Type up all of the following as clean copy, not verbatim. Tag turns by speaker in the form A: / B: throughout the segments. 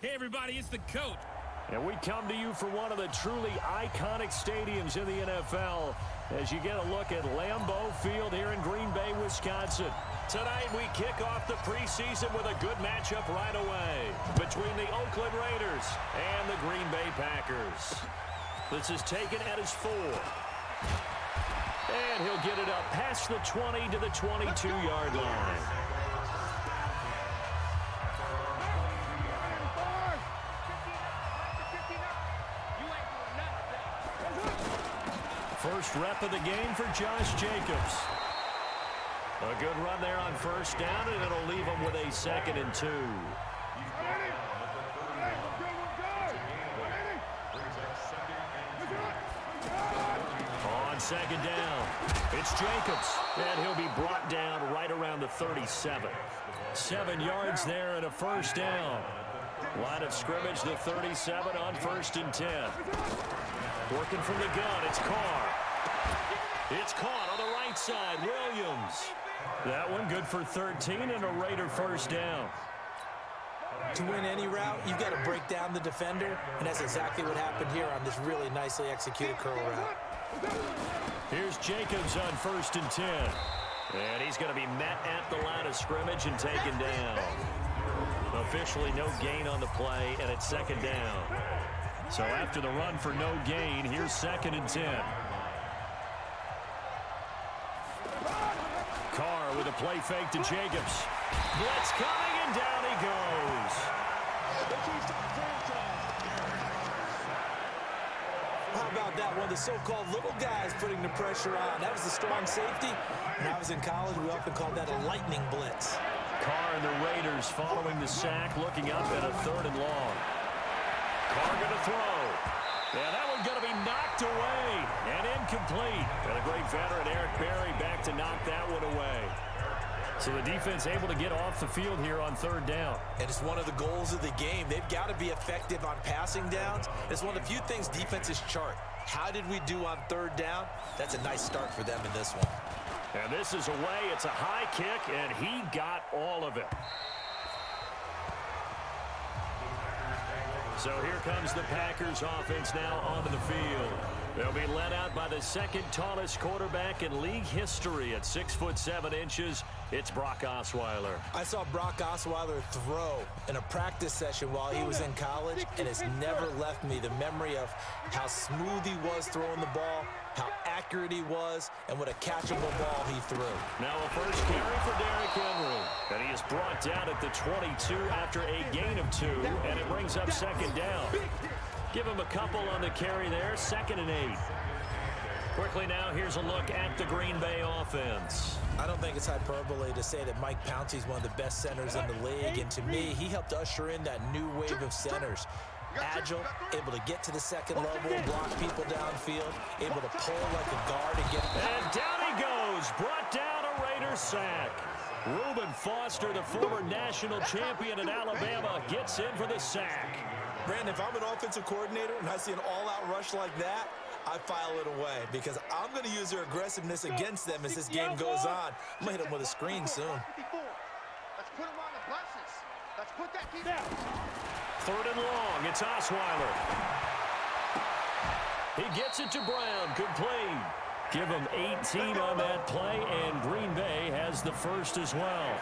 A: Hey, everybody, it's the coach.
B: And we come to you from one of the truly iconic stadiums in the NFL as you get a look at Lambeau Field here in Green Bay, Wisconsin. Tonight, we kick off the preseason with a good matchup right away between the Oakland Raiders and the Green Bay Packers. This is taken at his 4. And he'll get it up past the 20 to the 22-yard line. First rep of the game for Josh Jacobs. A good run there on first down, and it'll leave him with a 2nd and 2. On 2nd down, it's Jacobs, and he'll be brought down right around the 37. 7 yards there and a first down. Line of scrimmage, the 37 on 1st and 10. Working from the gun, it's Carr. It's caught on the right side, Williams. That one good for 13 and a Raider first down.
C: To win any route, you've got to break down the defender, and that's exactly what happened here on this really nicely executed curl route.
B: Here's Jacobs on 1st and 10. And he's going to be met at the line of scrimmage and taken down. Officially no gain on the play, and it's 2nd down. So after the run for no gain, here's 2nd and 10. Carr with a play fake to Jacobs. Blitz coming, and down he goes.
C: How about that? One of the so-called little guys putting the pressure on. That was the strong safety. When I was in college, we often called that a lightning blitz.
B: Carr and the Raiders following the sack, looking up at a 3rd and long. Carr going to throw. Yeah, that one going to be knocked away and incomplete. And a great veteran, Eric Berry, back to knock that one away. So the defense able to get off the field here on 3rd down.
C: And it's one of the goals of the game. They've got to be effective on passing downs. It's one of the few things defenses chart. How did we do on 3rd down? That's a nice start for them in this one.
B: And this is away. It's a high kick, and he got all of it. So here comes the Packers offense now onto the field. They'll be led out by the 2nd tallest quarterback in league history at 6'7". It's Brock Osweiler.
C: I saw Brock Osweiler throw in a practice session while he was in college, and it's never left me the memory of how smooth he was throwing the ball, how accurate he was, and what a catchable ball he threw.
B: Now a first carry for Derrick Henry. And he is brought down at the 22 after a gain of 2, and it brings up 2nd down. Give him a couple on the carry there, 2nd and 8. Quickly now, here's a look at the Green Bay offense.
C: I don't think it's hyperbole to say that Mike Pouncey's one of the best centers in the league, and to me, he helped usher in that new wave of centers. Agile, able to get to the 2nd level, block people downfield, able to pull like a guard and get...
B: And down he goes, brought down a Raider sack. Reuben Foster, the former national champion at Alabama, gets in for the sack.
C: Brandon, if I'm an offensive coordinator and I see an all-out rush like that, I file it away because I'm going to use their aggressiveness against them as this game goes on. I'm going to hit them with a screen soon.
D: Let's put them on the buses. Let's put that key down.
B: 3rd and long. It's Osweiler. He gets it to Brown. Complete. Give him 18 on that play, and Green Bay has the first as well.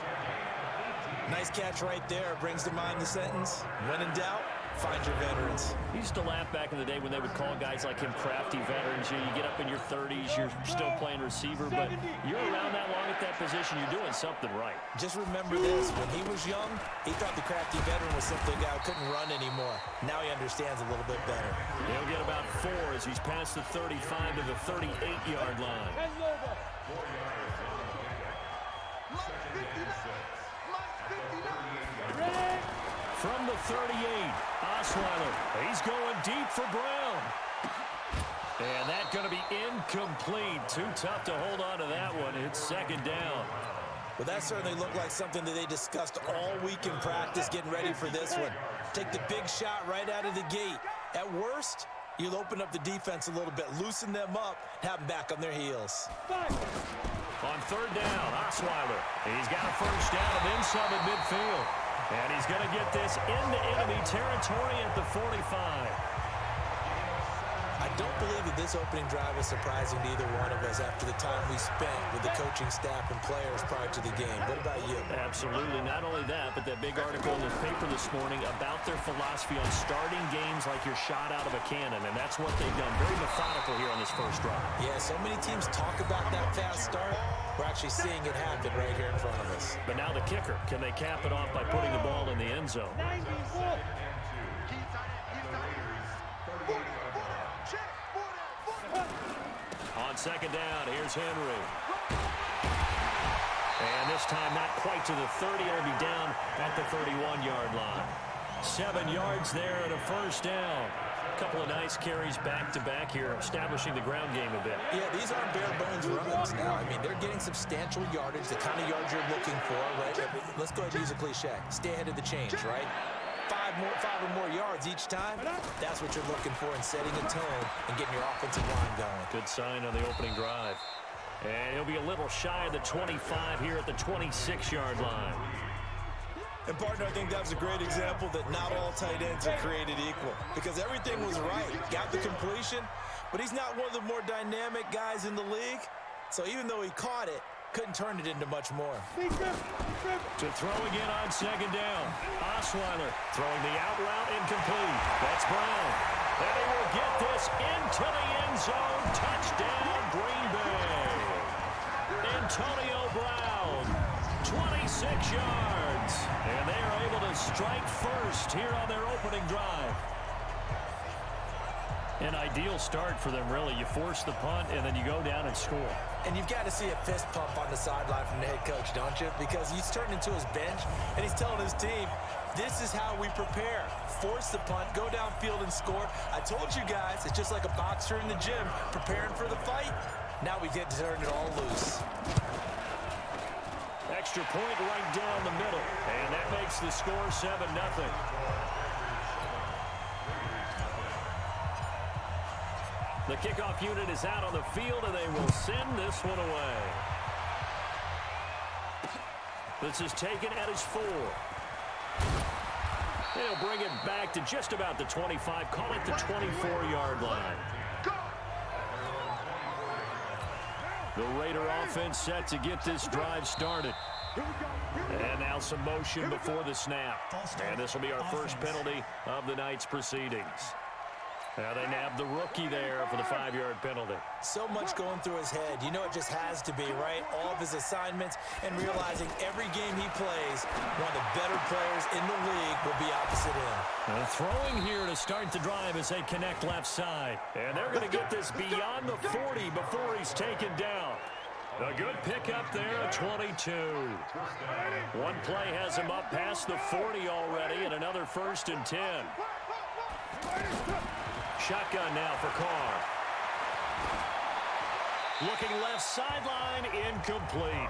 C: Nice catch right there. Brings to mind the sentence, when in doubt, find your veterans.
B: He used to laugh back in the day when they would call guys like him crafty veterans. You get up in your 30s, you're still playing receiver, but you're around that long at that position, you're doing something right.
C: Just remember this, when he was young, he thought the crafty veteran was simply a guy who couldn't run anymore. Now he understands a little bit better.
B: He'll get about 4 as he's past the 35 to the 38-yard line. From the 38, Osweiler, he's going deep for Brown. And that's going to be incomplete. Too tough to hold on to that one. It's 2nd down.
C: Well, that certainly looked like something that they discussed all week in practice getting ready for this one. Take the big shot right out of the gate. At worst, you'll open up the defense a little bit, loosen them up, have them back on their heels.
B: On 3rd down, Osweiler. He's got a first down and then some at midfield. And he's going to get this into enemy territory at the 45.
C: I don't believe that this opening drive is surprising to either one of us after the time we spent with the coaching staff and players prior to the game. What about you?
B: Absolutely. Not only that, but that big article in the paper this morning about their philosophy on starting games like you're shot out of a cannon, and that's what they've done. Very methodical here on this first drive.
C: Yeah, so many teams talk about that fast start. We're actually seeing it happen right here in front of us.
B: But now the kicker. Can they cap it off by putting the ball in the end zone? On second down, here's Henry. And this time not quite to the 30. It'll be down at the 31-yard line. 7 yards there and a first down. A couple of nice carries back-to-back here, establishing the ground game a bit.
C: Yeah, these aren't bare-bones runs now. I mean, they're getting substantial yardage, the kind of yards you're looking for, right? Let's go ahead and use a cliche. Stay ahead of the change, right? Five or more yards each time, that's what you're looking for in setting a tone and getting your offensive line going.
B: Good sign on the opening drive. And he'll be a little shy of the 25 here at the 26-yard line.
A: And, partner, I think that was a great example that not all tight ends are created equal because everything was right. Got the completion, but he's not one of the more dynamic guys in the league. So even though he caught it, couldn't turn it into much more.
B: To throw again on second down. Osweiler throwing the out route incomplete. That's Brown. And he will get this into the end zone. Touchdown, Green Bay. Antonio Brown, 26 yards. And they are able to strike first here on their opening drive. An ideal start for them, really. You force the punt, and then you go down and score.
C: And you've got to see a fist pump on the sideline from the head coach, don't you? Because he's turned into his bench, and he's telling his team, this is how we prepare. Force the punt, go downfield and score. I told you guys, it's just like a boxer in the gym preparing for the fight. Now we get to turn it all loose.
B: Extra point right down the middle, and that makes the score 7-0. The kickoff unit is out on the field, and they will send this one away. This is taken at his 4. They'll bring it back to just about the 25. Call it the 24-yard line. The Raider offense set to get this drive started. And now some motion before the snap. And this will be our first penalty of the night's proceedings. Now they nabbed the rookie there for the 5-yard penalty.
C: So much going through his head. You know it just has to be, right? All of his assignments and realizing every game he plays, one of the better players in the league will be opposite him.
B: And throwing here to start the drive as they connect left side. And they're going to get this beyond the 40 before he's taken down. A good pickup there at 22. One play has him up past the 40 already, and another 1st and 10. Shotgun now for Carr. Looking left sideline, incomplete.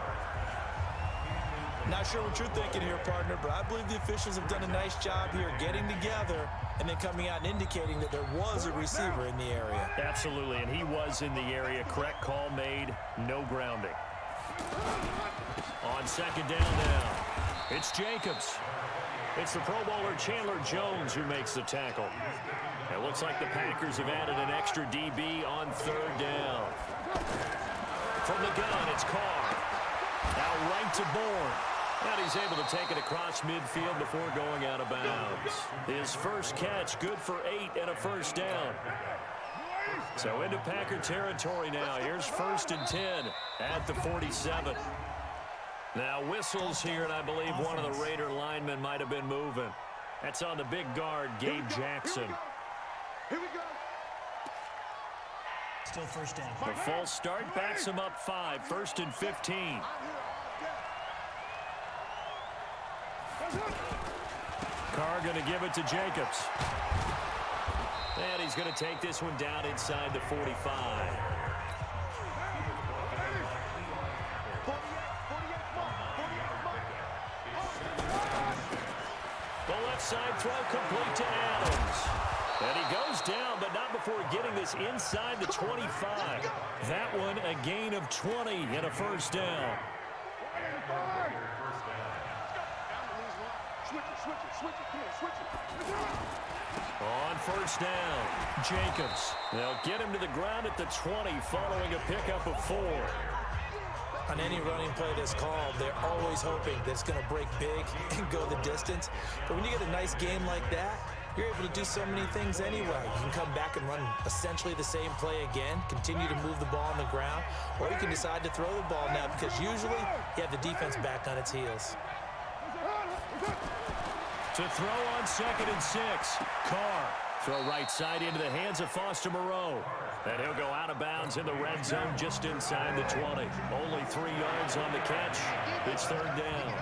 A: Not sure what you're thinking here, partner, but I believe the officials have done a nice job here getting together and then coming out and indicating that there was a receiver in the area.
B: Absolutely, and he was in the area. Correct call made, no grounding. On second down now, it's Jacobs. It's the Pro Bowler Chandler Jones who makes the tackle. It looks like the Packers have added an extra DB on 3rd down. From the gun, it's Carr. Now right to Bourne. And he's able to take it across midfield before going out of bounds. His first catch, good for 8 and a 1st down. So into Packer territory now. Here's 1st and 10 at the 47. Now whistles here, and I believe one of the Raider linemen might have been moving. That's on the big guard, Gabe Jackson.
D: Here we go.
E: Still 1st down.
B: The false start backs him up 5, 1st and 15. Carr going to give it to Jacobs. And he's going to take this one down inside the 45. The left side throw complete to Adams. And he goes down, but not before getting this inside the 25. That one a gain of 20 and a 1st down.
D: Switch.
B: On first down, Jacobs. They'll get him to the ground at the 20 following a pickup of 4.
C: On any running play that's called, they're always hoping that it's going to break big and go the distance. But when you get a nice game like that, you're able to do so many things anyway. You can come back and run essentially the same play again, continue to move the ball on the ground, or you can decide to throw the ball now because usually you have the defense back on its heels.
B: To throw on 2nd and 6, Carr. Throw right side into the hands of Foster Moreau. And he'll go out of bounds in the red zone just inside the 20. Only 3 yards on the catch. It's 3rd down.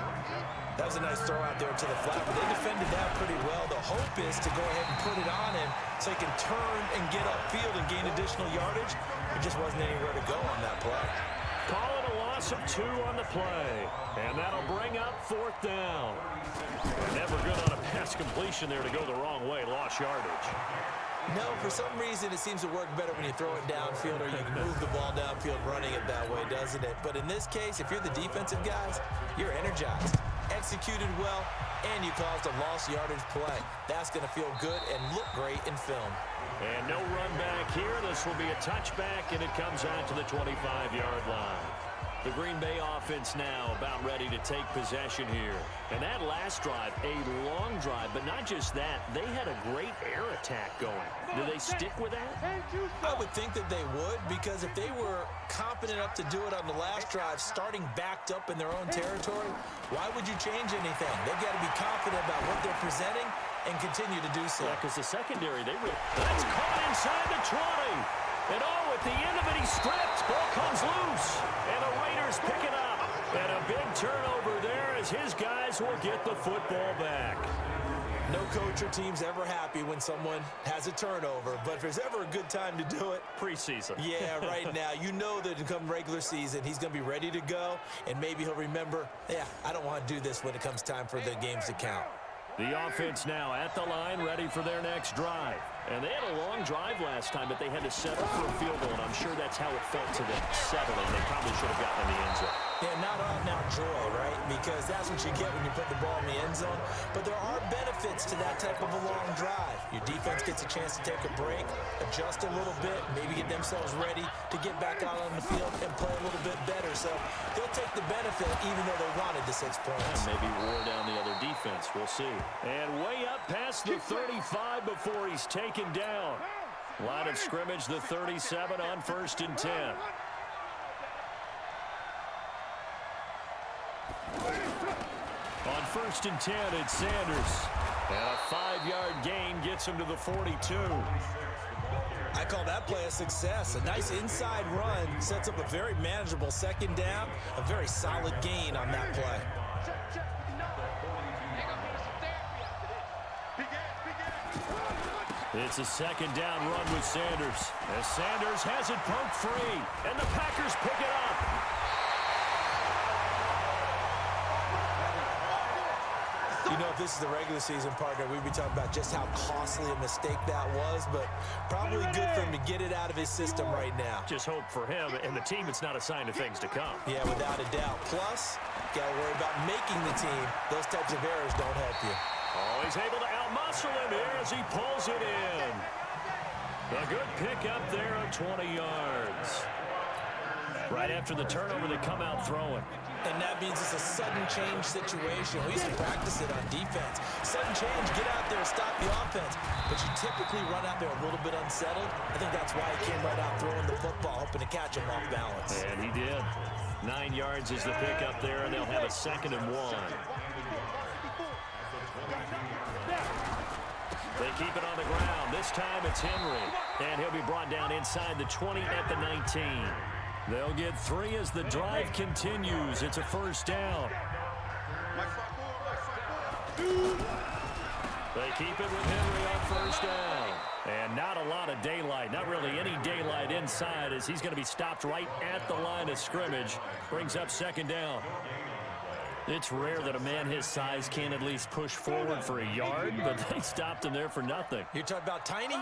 C: That was a nice throw out there to the flat, but they defended that pretty well. The hope is to go ahead and put it on him so he can turn and get upfield and gain additional yardage. There just wasn't anywhere to go on that play.
B: Call it a loss of 2 on the play. And that'll bring up 4th down. Never good on a pass completion there to go the wrong way. Lost yardage.
C: No, for some reason it seems to work better when you throw it downfield or you can move the ball downfield running it that way, doesn't it? But in this case, if you're the defensive guys, you're energized, executed well, and you caused a lost yardage play. That's going to feel good and look great in film.
B: And no run back here. This will be a touchback, and it comes out to the 25-yard line. The Green Bay offense now about ready to take possession here. And that last drive, a long drive, but not just that. They had a great air attack going. Do they stick with that?
C: I would think that they would, because if they were confident enough to do it on the last drive, starting backed up in their own territory, why would you change anything? They've got to be confident about what they're presenting and continue to do so.
B: Yeah, because the secondary, that's caught inside the 20. And at the end of it, he stripped. Ball comes loose. And the Raiders pick it up. And a big turnover there as his guys will get the football back.
C: No coach or team's ever happy when someone has a turnover, but if there's ever a good time to do it,
B: preseason.
C: Yeah, right now. You know that come regular season, he's going to be ready to go, and maybe he'll remember, I don't want to do this when it comes time for the games to count.
B: The offense now at the line, ready for their next drive. And they had a long drive last time, but they had to settle for a field goal, and I'm sure that's how it felt to them, settling. They probably should have gotten in the end zone.
C: Yeah, not out-and-out joy, right? Because that's what you get when you put the ball in the end zone. But there are benefits to that type of a long drive. Your defense gets a chance to take a break, adjust a little bit, maybe get themselves ready to get back out on the field and play a little bit better. So they'll take the benefit even though they wanted the 6 points.
B: And maybe wore down the other defense. We'll see. And way up past the 35 before he's taken down. Line of scrimmage, the 37 on 1st and 10. On 1st and 10, it's Sanders. And a 5-yard gain gets him to the 42.
C: I call that play a success. A nice inside run sets up a very manageable 2nd down. A very solid gain on that play.
B: It's a 2nd down run with Sanders. As Sanders has it poked free. And the Packers pick it up.
C: You know, if this is the regular season, partner, we'd be talking about just how costly a mistake that was, but probably good for him to get it out of his system right now.
B: Just hope for him and the team it's not a sign of things to come.
C: Yeah, without a doubt. Plus, got to worry about making the team. Those types of errors don't help you.
B: Oh, he's able to outmuscle him here as he pulls it in. A good pickup there of 20 yards. Right after the turnover, they come out throwing.
C: And that means it's a sudden change situation. We used to practice it on defense. Sudden change, get out there, stop the offense. But you typically run out there a little bit unsettled. I think that's why he came right out throwing the football, hoping to catch him off balance.
B: And he did. 9 yards is the pickup there, and they'll have a 2nd and 1. They keep it on the ground. This time it's Henry. And he'll be brought down inside the 20 at the 19. They'll get 3 as the drive continues. It's a 1st down. They keep it with Henry on 1st down. And not a lot of daylight. Not really any daylight inside as he's going to be stopped right at the line of scrimmage. Brings up 2nd down. It's rare that a man his size can at least push forward for a yard, but they stopped him there for nothing.
C: You're talking about Tiny?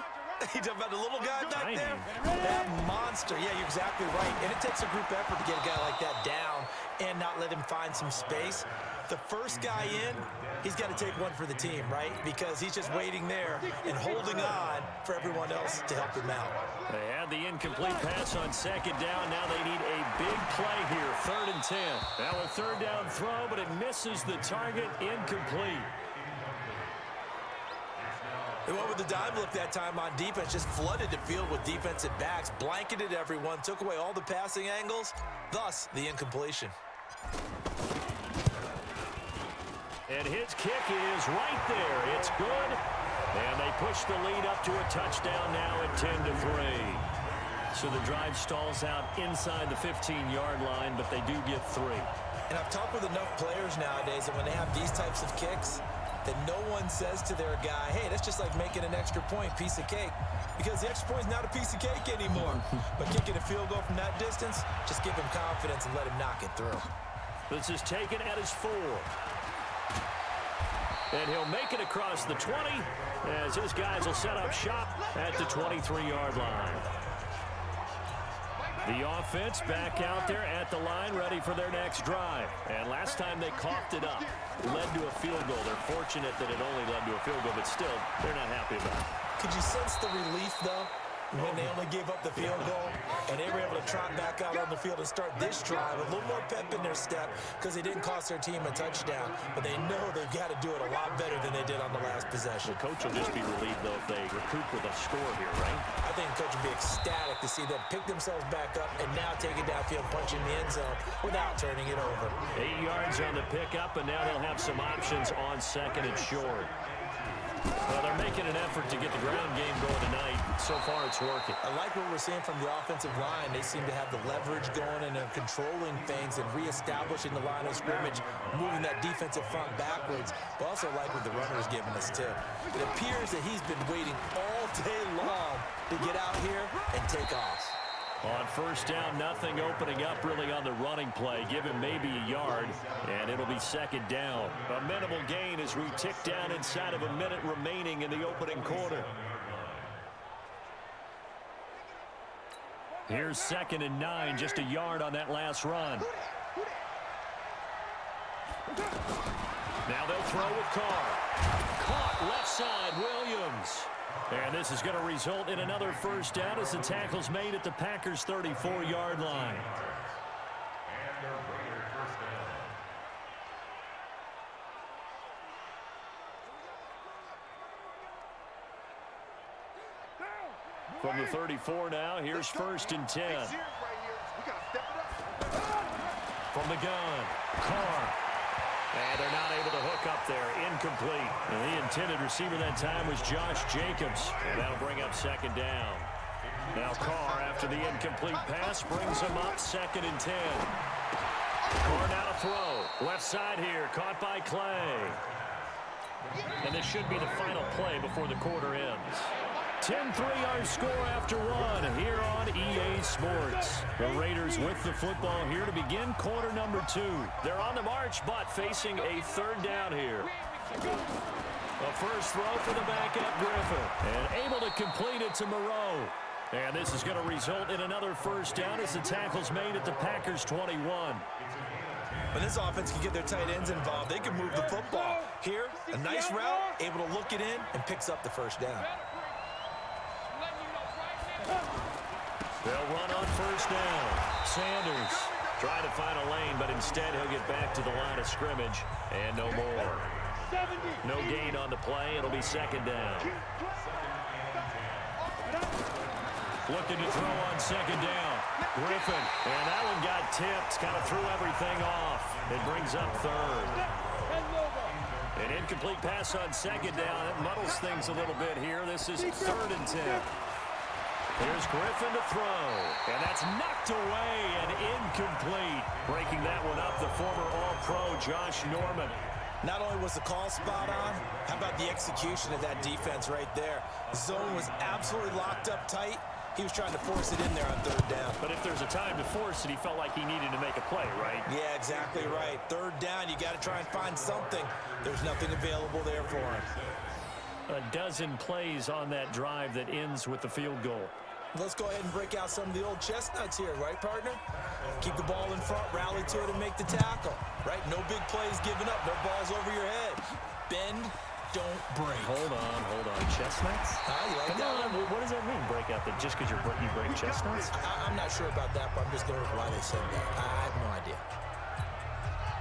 C: You talking about the little guy back
B: Tiny.
C: there? That monster. Yeah, you're exactly right. And it takes a group effort to get a guy like that down and not let him find some space. The first guy in, He's got to take one for the team, right? Because he's just waiting there and holding on for everyone else to help him out.
B: They had the incomplete pass on second down. Now they need a big play here, 3rd and 10. Now a third down throw, but it misses the target, incomplete.
C: They went with the dime look that time on defense, just flooded the field with defensive backs, blanketed everyone, took away all the passing angles, thus the incompletion.
B: And his kick is right there. It's good. And they push the lead up to a touchdown now at 10-3. So the drive stalls out inside the 15-yard line, but they do get 3.
C: And I've talked with enough players nowadays that when they have these types of kicks, that no one says to their guy, hey, that's just like making an extra point, piece of cake. Because the extra point is not a piece of cake anymore. But kicking a field goal from that distance, just give him confidence and let him knock it through.
B: This is taken at his 4. And he'll make it across the 20 as his guys will set up shop at the 23-yard line. The offense back out there at the line, ready for their next drive. And last time they coughed it up, led to a field goal. They're fortunate that it only led to a field goal, but still, they're not happy about it.
C: Could you sense the relief, though, when they only gave up the field goal and they were able to trot back out on the field and start this drive, a little more pep in their step because they didn't cost their team a touchdown, but they know they've got to do it a lot better than they did on the last possession.
B: The coach will just be relieved, though, if they recoup with a score here, right?
C: I think the coach will be ecstatic to see them pick themselves back up and now take it downfield, punch in the end zone without turning it over.
B: 8 yards on the pickup, and now they'll have some options on 2nd and short. Well, they're making an effort to get the ground game going tonight. So far, it's working.
C: I like what we're seeing from the offensive line. They seem to have the leverage going and they're controlling things and reestablishing the line of scrimmage, moving that defensive front backwards. But also like what the runner is giving us, too. It appears that he's been waiting all day long to get out here and take off.
B: On 1st down, nothing opening up really on the running play. Give him maybe a yard, and it'll be 2nd down. A minimal gain as we tick down inside of a minute remaining in the opening quarter. Here's 2nd and 9, just a yard on that last run. Now they'll throw with Carr. Caught left side, Williams. And this is going to result in another 1st down as the tackle's made at the Packers' 34-yard line. From the 34 now, here's 1st and 10. From the gun, Carr. And they're not able to hook up there. Incomplete. And the intended receiver that time was Josh Jacobs. And that'll bring up 2nd down. Now Carr, after the incomplete pass, brings him up 2nd and 10. Carr now to throw. Left side here, caught by Clay. And this should be the final play before the quarter ends. 10-3 our score after 1 here on EA Sports. The Raiders with the football here to begin quarter number 2. They're on the march, but facing a 3rd down here. A first throw for the backup Griffin. And able to complete it to Moreau. And this is going to result in another 1st down as the tackle's made at the Packers' 21.
C: When this offense can get their tight ends involved, they can move the football. Here, a nice route, able to look it in, and picks up the 1st down.
B: They'll run on 1st down. Sanders trying to find a lane, but instead he'll get back to the line of scrimmage, and no more. No gain on the play. It'll be 2nd down. Looking to throw on 2nd down. Griffin, and that one got tipped. Kind of threw everything off. It brings up 3rd. An incomplete pass on 2nd down. It muddles things a little bit here. This is 3rd and 10. Here's Griffin to throw, and that's knocked away and incomplete. Breaking that one up, the former All-Pro Josh Norman.
C: Not only was the call spot on, how about the execution of that defense right there? The zone was absolutely locked up tight. He was trying to force it in there on 3rd down.
B: But if there's a time to force it, he felt like he needed to make a play, right?
C: Yeah, exactly right. 3rd down, you got to try and find something. There's nothing available there for him.
B: A dozen plays on that drive that ends with the field goal.
C: Let's go ahead and break out some of the old chestnuts here, right, partner? Keep the ball in front, rally to it, and make the tackle, right? No big plays given up, no balls over your head. Bend, don't break.
B: Hold on. Chestnuts?
C: You like that one?
B: What does that mean, break out? That just because you break chestnuts?
C: I'm not sure about that, but I'm just going with why they said that. I have no idea.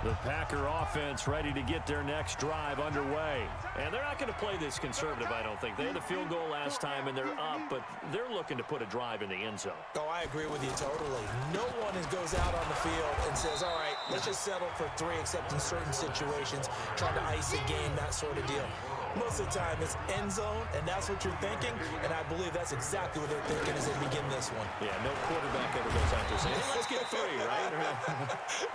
B: The Packer offense ready to get their next drive underway. And they're not going to play this conservative, I don't think. They had the field goal last time, and they're up, but they're looking to put a drive in the end zone.
C: Oh, I agree with you totally. No one goes out on the field and says, all right, let's just settle for 3, except in certain situations, trying to ice a game, that sort of deal. Most of the time, it's end zone, and that's what you're thinking, and I believe that's exactly what they're thinking as they begin this one.
B: Yeah, no quarterback ever goes out there saying, hey, let's get 3, right?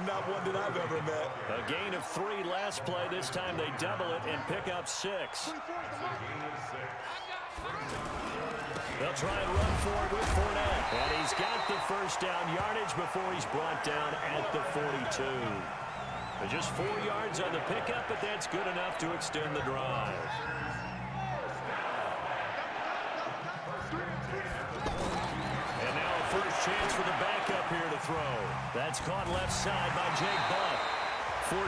C: Not one that I've ever met.
B: A gain of 3 last play. This time they double it and pick up 6. They'll try and run for it with Fournette. And he's got the first down yardage before he's brought down at the 42. Just 4 yards on the pickup, but that's good enough to extend the drive. And now a first chance for the backup here to throw. That's caught left side by Jake Buck.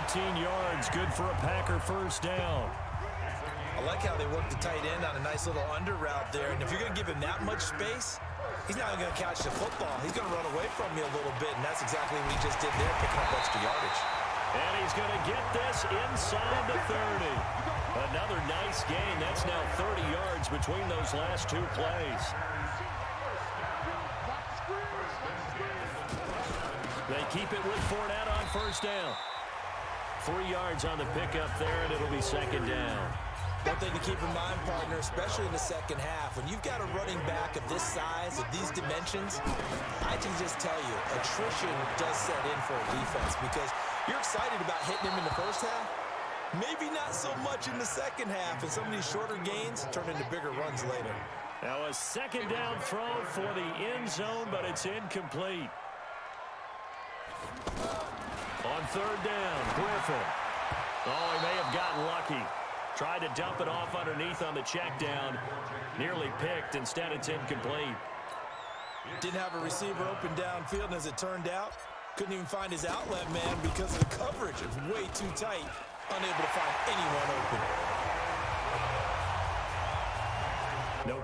B: 14 yards, good for a Packer first down.
C: I like how they work the tight end on a nice little under route there, and if you're going to give him that much space, he's not going to catch the football. He's going to run away from you a little bit, and that's exactly what he just did there, picking up extra yardage.
B: And he's going to get this inside the 30. Another nice gain. That's now 30 yards between those last 2 plays. They keep it with Fournette on first down. 3 yards on the pickup there, and it'll be second down.
C: One thing to keep in mind, partner, especially in the second half, when you've got a running back of this size, of these dimensions, I can just tell you, attrition does set in for a defense because you're excited about hitting him in the first half. Maybe not so much in the second half, and some of these shorter gains turn into bigger runs later.
B: Now a second down throw for the end zone, but it's incomplete. On third down, Griffin. Oh, he may have gotten lucky. Tried to dump it off underneath on the check down. Nearly picked. Instead, it's incomplete.
C: Didn't have a receiver open downfield, and as it turned out, couldn't even find his outlet man because of the coverage. It was way too tight. Unable to find anyone open.
B: Nope.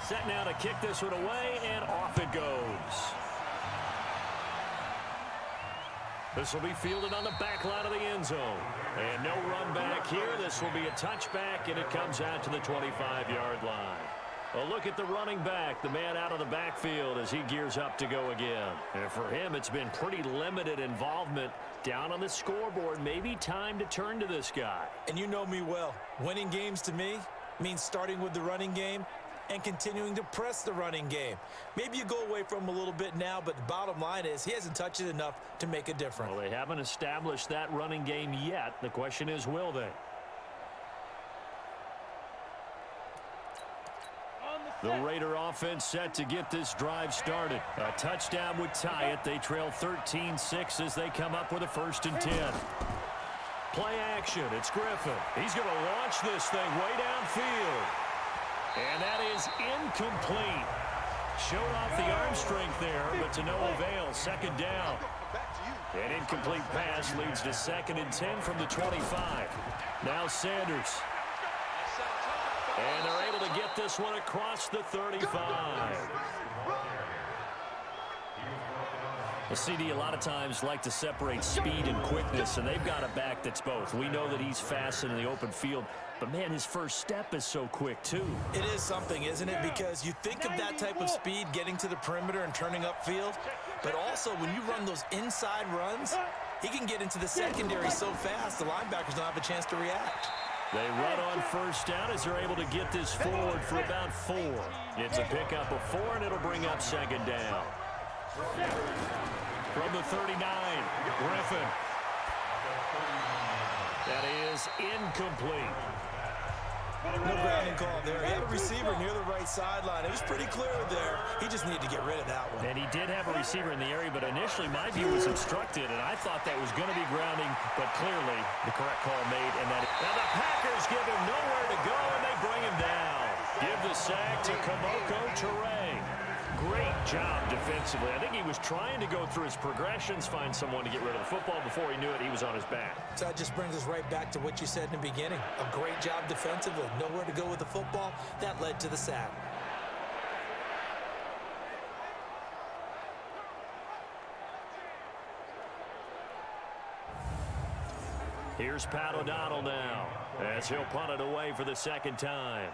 B: Set now to kick this one away, and off it goes. This will be fielded on the back line of the end zone. And no run back here. This will be a touchback, and it comes out to the 25-yard line. A look at the running back, the man out of the backfield as he gears up to go again. And for him, it's been pretty limited involvement down on the scoreboard. Maybe time to turn to this guy.
C: And you know me well. Winning games to me means starting with the running game and continuing to press the running game. Maybe you go away from him a little bit now, but the bottom line is he hasn't touched it enough to make a difference.
B: Well, they haven't established that running game yet. The question is, will they? The Raider offense set to get this drive started. A touchdown would tie it. They trail 13-6 as they come up with a 1st and 10. Play action. It's Griffin. He's going to launch this thing way downfield. And that is incomplete. Showed off the arm strength there, but to no avail. Second down. An incomplete pass leads to 2nd and 10 from the 25. Now Sanders. And they're able to get this one across the 35. The CD a lot of times like to separate speed and quickness, and they've got a back that's both. We know that he's fast in the open field, but, man, his first step is so quick, too.
C: It is something, isn't it? Because you think of that type of speed getting to the perimeter and turning upfield, but also when you run those inside runs, he can get into the secondary so fast the linebackers don't have a chance to react.
B: They run on first down as they're able to get this forward for about 4. It's a pickup of 4, and it'll bring up 2nd down. From the 39, Griffin. That is incomplete.
C: No grounding call there. He had a receiver near the right sideline. It was pretty clear there. He just needed to get rid of that one.
B: And he did have a receiver in the area, but initially my view was obstructed, and I thought that was going to be grounding, but clearly the correct call made. And that. Now the Packers give him nowhere to go, and they bring him down. Give the sack to Kamoko Toure. Great job defensively. I think he was trying to go through his progressions, find someone to get rid of the football. Before he knew it, he was on his back.
C: So that just brings us right back to what you said in the beginning. A great job defensively. Nowhere to go with the football. That led to the sack.
B: Here's Pat O'Donnell now as he'll punt it away for the second time.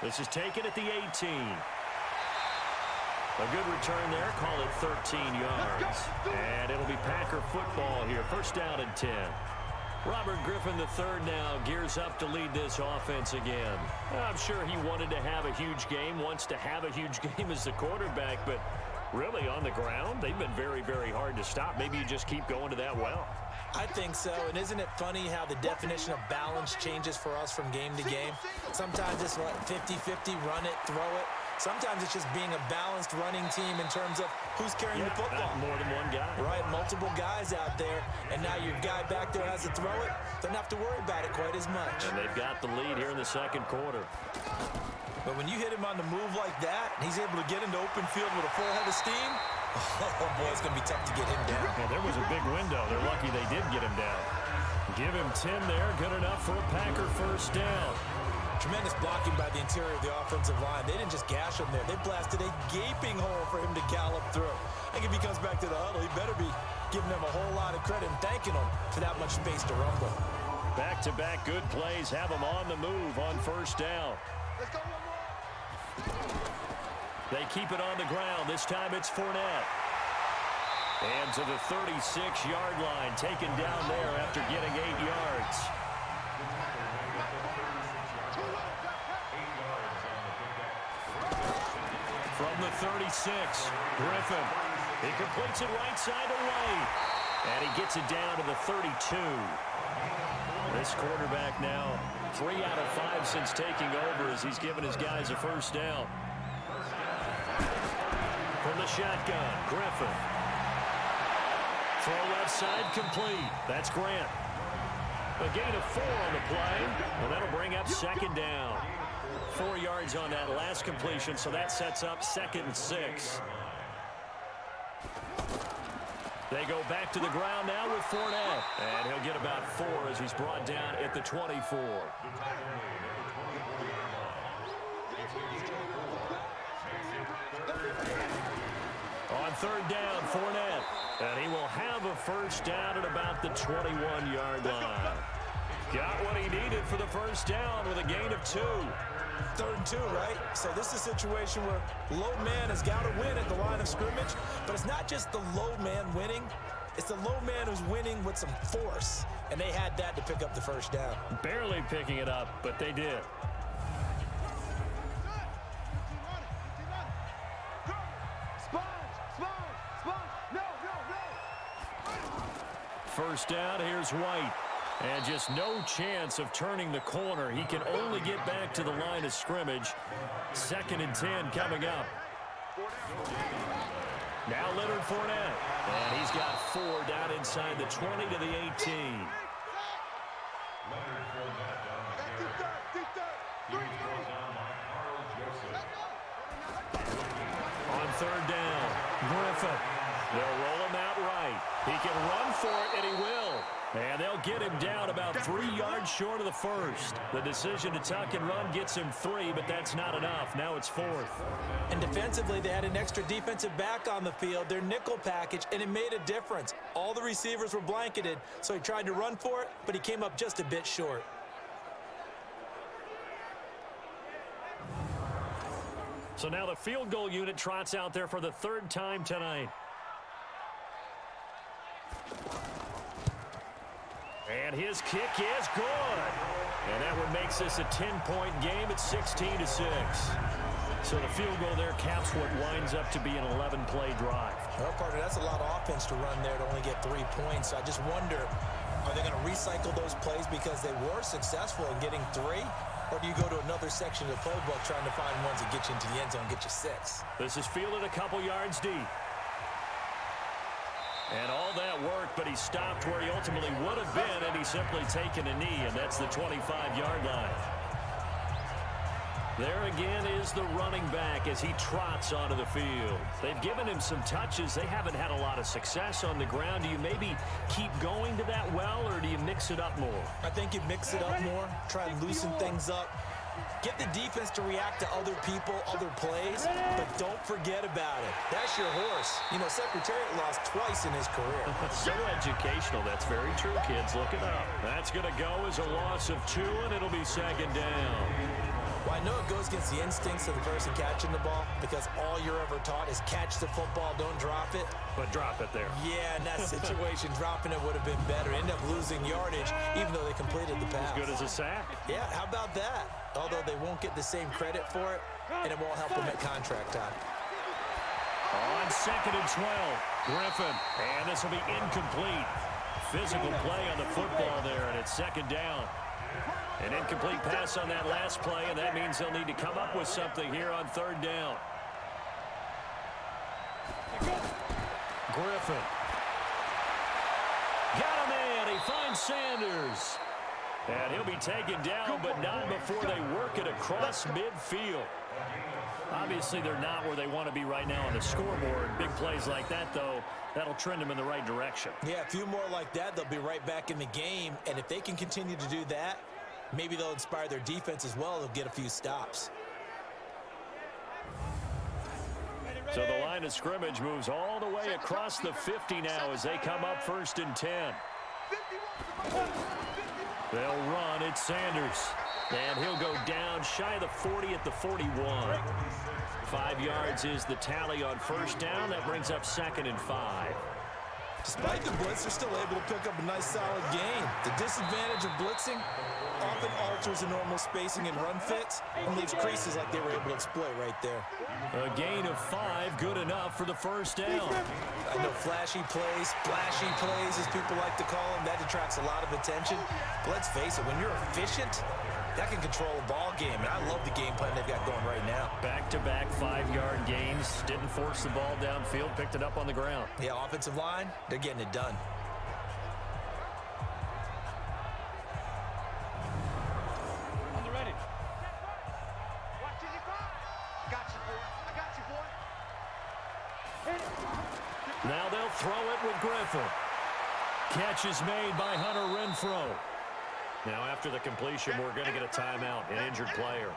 B: This is taken at the 18. A good return there. Call it 13 yards. And it'll be Packer football here. First down and 10. Robert Griffin III now gears up to lead this offense again. I'm sure he wanted to have a huge game, wants to have a huge game as the quarterback, but really on the ground, they've been very, very hard to stop. Maybe you just keep going to that well.
C: I think so, and isn't it funny how the definition of balance changes for us from game to game? Sometimes it's what, 50-50, run it, throw it. Sometimes it's just being a balanced running team in terms of who's carrying the football.
B: More than one guy.
C: Right, multiple guys out there, and now your guy back there has to throw it. Doesn't have to worry about it quite as much.
B: And they've got the lead here in the second quarter.
A: But when you hit him on the move like that, and he's able to get into open field with a full head of steam, oh boy, it's going to be tough to get him down.
B: Yeah, there was a big window. They're lucky they did get him down. Give him 10 there. Good enough for a Packer first down.
C: Tremendous blocking by the interior of the offensive line. They didn't just gash him there. They blasted a gaping hole for him to gallop through. I think if he comes back to the huddle, he better be giving them a whole lot of credit and thanking them for that much space to rumble.
B: Back-to-back good plays have them on the move on first down.
D: Let's go one more.
B: They keep it on the ground. This time it's Fournette. And to the 36-yard line, taken down there after getting 8 yards. From the 36, Griffin. He completes it right side away. And he gets it down to the 32. This quarterback now 3 out of 5 since taking over as he's given his guys a first down. From the shotgun, Griffin. Throw left side complete. That's Grant. A gain of 4 on the play, and that'll bring up second down. 4 yards on that last completion, so that sets up 2nd and 6. They go back to the ground now with Fournette, and he'll get about 4 as he's brought down at the 24. On third down, Fournette, and he will have a first down at about the 21-yard line. Got what he needed for the first down with a gain of 2.
C: 3rd and 2, right? So this is a situation where low man has got to win at the line of scrimmage, but it's not just the low man winning. It's the low man who's winning with some force, and they had that to pick up the first down.
B: Barely picking it up, but they did. First down, here's White. And just no chance of turning the corner. He can only get back to the line of scrimmage. 2nd and 10 coming up. Now Leonard Fournette. And he's got 4 down inside the 20 to the 18. On third down, Griffin. They'll roll him out right. He can run for it, and he will. And they'll get him down about 3 yards short of the first. The decision to tuck and run gets him 3, but that's not enough. Now it's 4th.
C: And defensively, they had an extra defensive back on the field, their nickel package, and it made a difference. All the receivers were blanketed, so he tried to run for it, but he came up just a bit short.
B: So now the field goal unit trots out there for the 3rd time tonight. And his kick is good. And that one makes this a 10-point game at 16-6. So the field goal there caps what winds up to be an 11-play drive.
C: Well, partner, that's a lot of offense to run there to only get 3 points. So I just wonder, are they going to recycle those plays because they were successful in getting 3? Or do you go to another section of the playbook trying to find ones that get you into the end zone and get you 6?
B: This is fielded a couple yards deep. And all that work, but he stopped where he ultimately would have been, and he's simply taken a knee, and that's the 25-yard line. There again is the running back as he trots onto the field. They've given him some touches. They haven't had a lot of success on the ground. Do you maybe keep going to that well, or do you mix it up more?
C: I think you mix it up more, try and loosen things up. Get the defense to react to other people, other plays, but don't forget about it. That's your horse. You know, Secretariat lost twice in his career.
B: So educational. That's very true, kids. Look it up. That's going to go as a loss of 2, and it'll be second down.
C: Well, I know it goes against the instincts of the person catching the ball because all you're ever taught is catch the football, don't drop it.
B: But drop it there.
C: Yeah, in that situation, dropping it would have been better. End up losing yardage, even though they completed the pass.
B: As good as a sack.
C: Yeah, how about that? Although they won't get the same credit for it, and it won't help them at contract time.
B: On 2nd and 12, Griffin. And this will be incomplete. Physical play on the football there, and it's second down. An incomplete pass on that last play, and that means they'll need to come up with something here on 3rd down. Griffin. Got him in. He finds Sanders. And he'll be taken down, but not before they work it across midfield. Obviously, they're not where they want to be right now on the scoreboard. Big plays like that, though, that'll trend them in the right direction.
C: Yeah, a few more like that, they'll be right back in the game. And if they can continue to do that, maybe they'll inspire their defense as well. They'll get a few stops.
B: So the line of scrimmage moves all the way across the 50 now as they come up 1st and 10. They'll run. It's Sanders. And he'll go down shy of the 40 at the 41. 5 yards is the tally on 1st down. That brings up 2nd and 5.
C: Despite the blitz, they're still able to pick up a nice solid gain. The disadvantage of blitzing often alters the normal spacing and run fits and leaves creases like they were able to exploit right there.
B: A gain of 5, good enough for the 1st down.
C: I know flashy plays, splashy plays, as people like to call them, that attracts a lot of attention. But let's face it, when you're efficient, that can control a ball game, and I love the game plan they've got going right now.
B: Back-to-back 5-yard gains. Didn't force the ball downfield, picked it up on the ground.
C: Yeah, offensive line, they're getting it done.
D: On the ready. Watch it, I got you, boy. I got you, boy.
B: Now they'll throw it with Griffin. Catch is made by Hunter Renfrow. Now, after the completion, we're going to get a timeout, an injured player.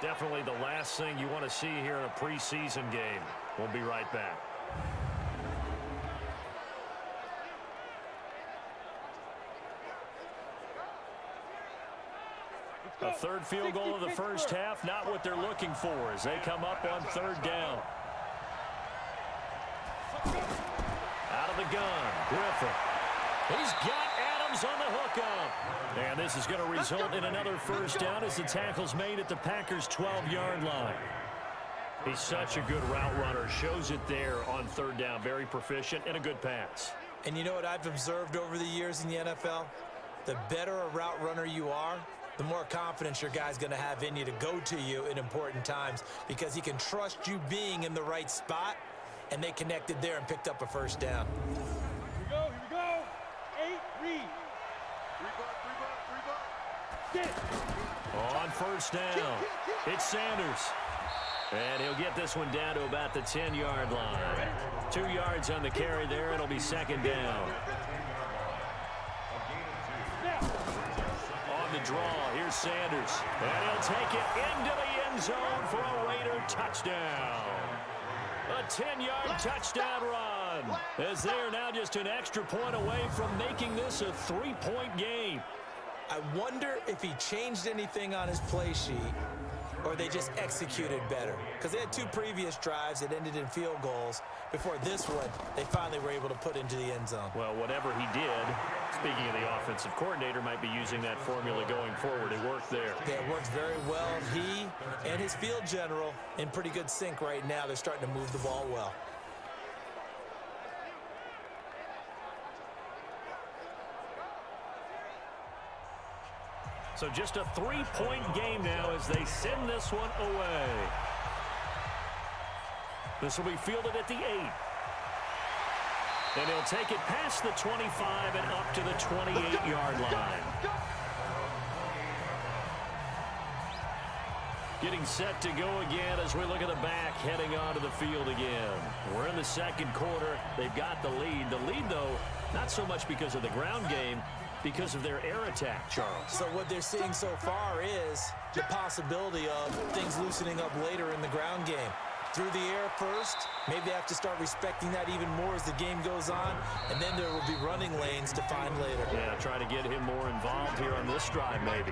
B: Definitely the last thing you want to see here in a preseason game. We'll be right back. A 3rd field goal of the 1st half, not what they're looking for as they come up on 3rd down. Out of the gun, Griffin. He's got Adams on the hookup. And this is going to result in another 1st down as the tackle's made at the Packers' 12-yard line. He's such a good route runner. Shows it there on 3rd down. Very proficient and a good pass.
C: And you know what I've observed over the years in the NFL? The better a route runner you are, the more confidence your guy's going to have in you to go to you in important times because he can trust you being in the right spot, and they connected there and picked up a 1st down.
D: Here we go. 8, read. 3 bar.
B: On 1st down, it's Sanders. And he'll get this one down to about the 10-yard line. 2 yards on the carry there. It'll be 2nd down. On the draw, here's Sanders. And he'll take it into the end zone for a Raider touchdown. A 10-yard touchdown run, as they are now just an extra point away from making this a 3-point game.
C: I wonder if he changed anything on his play sheet or they just executed better. Because they had 2 previous drives that ended in field goals. Before this one, they finally were able to put into the end zone.
B: Well, whatever he did, speaking of the offensive coordinator, might be using that formula going forward. It worked there.
C: Yeah, it works very well. He and his field general in pretty good sync right now. They're starting to move the ball well.
B: So just a 3-point game now as they send this one away. This will be fielded at the 8. And he'll take it past the 25 and up to the 28-yard line. Getting set to go again as we look at the back heading onto the field again. We're in the second quarter. They've got the lead. The lead, though, not so much because of the ground game, because of their air attack, Charles.
C: So what they're seeing so far is the possibility of things loosening up later in the ground game. Through the air first, maybe they have to start respecting that even more as the game goes on, and then there will be running lanes to find later.
B: Yeah, try to get him more involved here on this drive, maybe.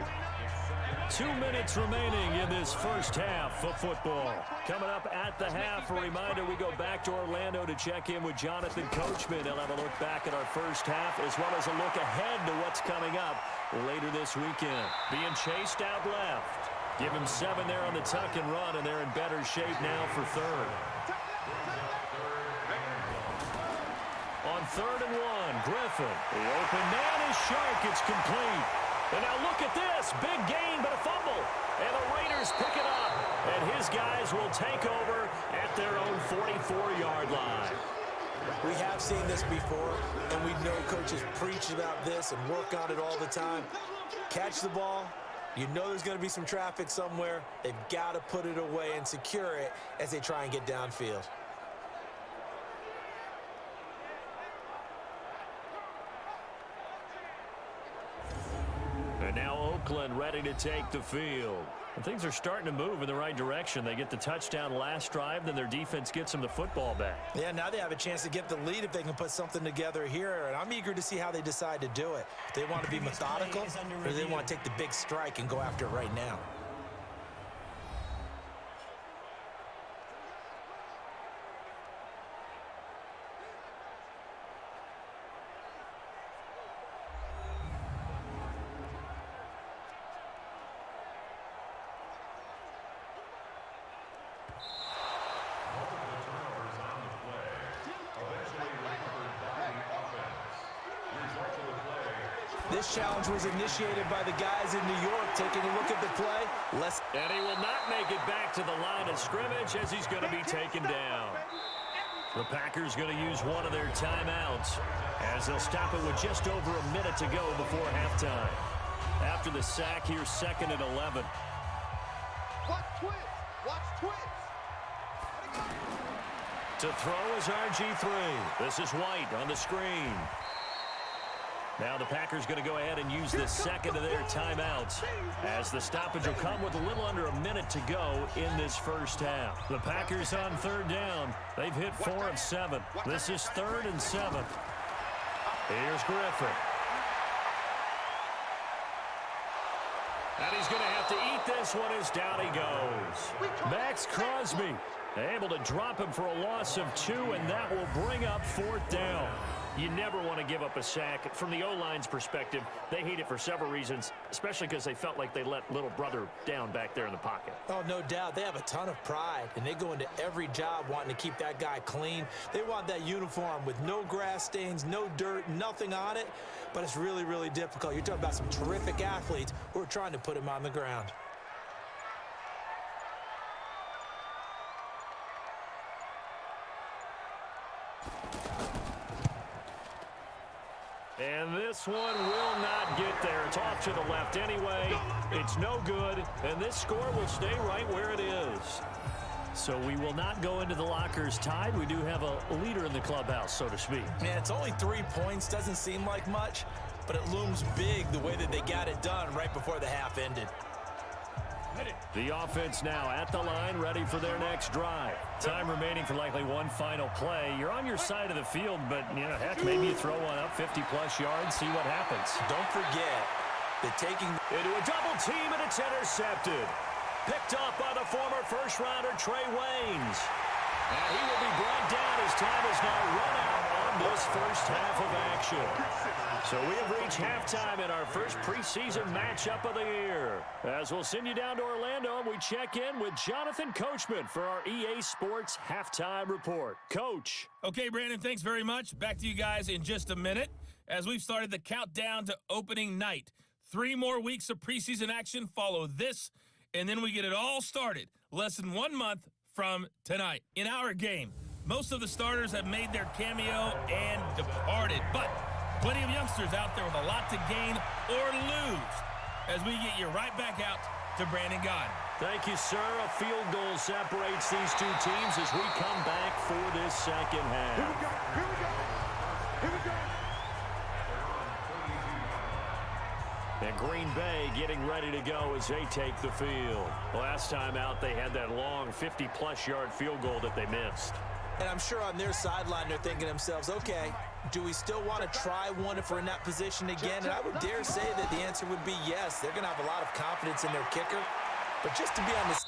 B: 2 minutes remaining in this first half of football. Coming up at the half, a reminder, we go back to Orlando to check in with Jonathan Coachman. He'll have a look back at our first half as well as a look ahead to what's coming up later this weekend. Being chased out left. Give him 7 there on the tuck and run, and they're in better shape now for third. On 3rd and 1, Griffin. The open man is Shark. It's complete. And now look at this. Big gain, but a fumble. And the Raiders pick it up. And his guys will take over at their own 44-yard line.
C: We have seen this before, and we know coaches preach about this and work on it all the time. Catch the ball. You know there's going to be some traffic somewhere. They've got to put it away and secure it as they try and get downfield.
B: And now Oakland ready to take the field. And things are starting to move in the right direction. They get the touchdown last drive, then their defense gets them the football back.
C: Yeah, now they have a chance to get the lead if they can put something together here. And I'm eager to see how they decide to do it. Do they want to be methodical, or do they want to take the big strike and go after it right now? This challenge was initiated by the guys in New York. Taking a look at the play.
B: And he will not make it back to the line of scrimmage as he's going to be taken down. The Packers going to use one of their timeouts as they'll stop it with just over a minute to go before halftime. After the sack, here's 2nd and 11.
D: Watch twins. Watch twins.
B: To throw is RG3. This is White on the screen. Now the Packers going to go ahead and use the second of their timeouts as the stoppage will come with a little under a minute to go in this first half. The Packers on 3rd down. They've hit 4 of 7. This is 3rd and 7. Here's Griffin. And he's going to have to eat this one as down he goes. Max Crosby able to drop him for a loss of 2, and that will bring up 4th down. You never want to give up a sack. From the O-line's perspective, they hate it for several reasons, especially because they felt like they let little brother down back there in the pocket.
C: Oh, no doubt. They have a ton of pride, and they go into every job wanting to keep that guy clean. They want that uniform with no grass stains, no dirt, nothing on it, but it's really, really difficult. You're talking about some terrific athletes who are trying to put him on the ground.
B: And this one will not get there. It's off to the left anyway. It's no good, and this score will stay right where it is. So we will not go into the lockers tied. We do have a leader in the clubhouse, so to speak.
C: Man, it's only 3 points. Doesn't seem like much, but it looms big the way that they got it done right before the half ended.
B: The offense now at the line, ready for their next drive. Time remaining for likely one final play. You're on your side of the field, but, you know, heck, maybe you throw one up 50-plus yards, see what happens.
C: Don't forget that taking
B: into a double team, and it's intercepted. Picked up by the former first-rounder Trey Waynes. And he will be brought down as time is now run out on this first half of action. So we have reached halftime in our first preseason matchup of the year. As we'll send you down to Orlando, and we check in with Jonathan Coachman for our EA Sports Halftime Report. Coach.
E: Okay, Brandon, thanks very much. Back to you guys in just a minute as we've started the countdown to opening night. 3 more weeks of preseason action follow this, and then we get it all started less than 1 month from tonight. In our game, Most of the starters have made their cameo and departed, but plenty of youngsters out there with a lot to gain or lose as we get you right back out to Brandon Gaudin.
B: Thank you, sir. A field goal separates these two teams as we come back for this second half.
F: Here we go. Here we go. Here we go.
B: And Green Bay getting ready to go as they take the field. Last time out, they had that long 50-plus yard field goal that they missed.
C: And I'm sure on their sideline they're thinking to themselves, okay, do we still want to try one if we're in that position again? And I would dare say that the answer would be yes. They're going to have a lot of confidence in their kicker. But just to be on this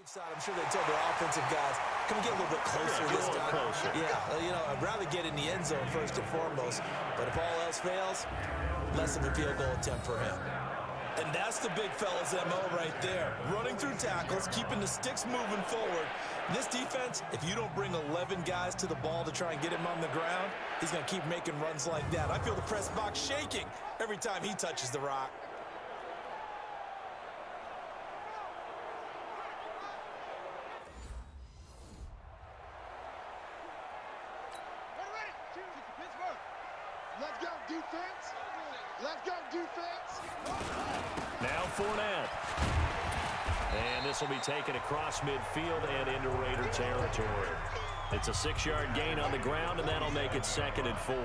C: Side, I'm sure they told their offensive guys, can we get a little bit closer this time?
B: Closer.
C: Yeah, you know, I'd rather get in the end zone first and foremost, but if all else fails, less of a field goal attempt for him.
A: And that's the big fella's MO right there. Running through tackles, keeping the sticks moving forward. This defense, if you don't bring 11 guys to the ball to try and get him on the ground, he's going to keep making runs like that. I feel the press box shaking every time he touches the rock.
F: Let's go, defense. Let's go, defense.
B: Now Fournette. And this will be taken across midfield and into Raider territory. It's a 6-yard gain on the ground, and that'll make it 2nd and 4.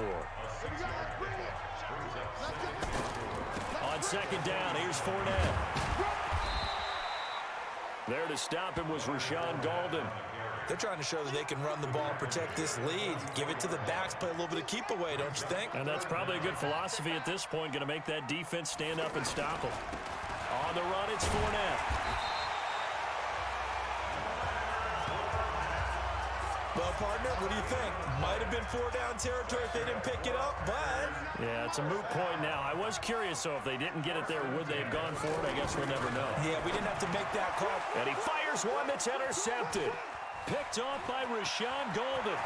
B: On 2nd down, here's Fournette. There to stop him was Rashawn Golden.
C: They're trying to show that they can run the ball and protect this lead. Give it to the backs, play a little bit of keep away, don't you think?
B: And that's probably a good philosophy at this point, going to make that defense stand up and stop them. On the run, it's Fournette.
A: Well, partner, what do you think? Might have been 4-down territory if they didn't pick it up, but...
B: Yeah, it's a moot point now. I was curious, so if they didn't get it there, would they have gone for it? I guess we'll never know.
C: Yeah, we didn't have to make that call.
B: And he fires one that's intercepted. Picked off by Rashawn Golden.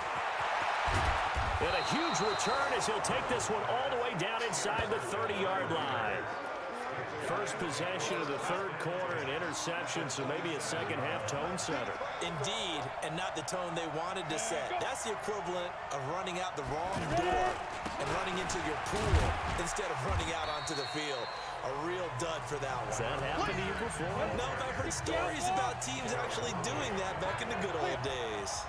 B: And a huge return as he'll take this one all the way down inside the 30-yard line. First possession of the third quarter, an interception, so maybe a second-half tone setter.
C: Indeed, and not the tone they wanted to set. That's the equivalent of running out the wrong door and running into your pool instead of running out onto the field. A real dud for that one.
B: Has that happened to you before?
C: No, but I've heard stories about teams actually doing that back in the good old days.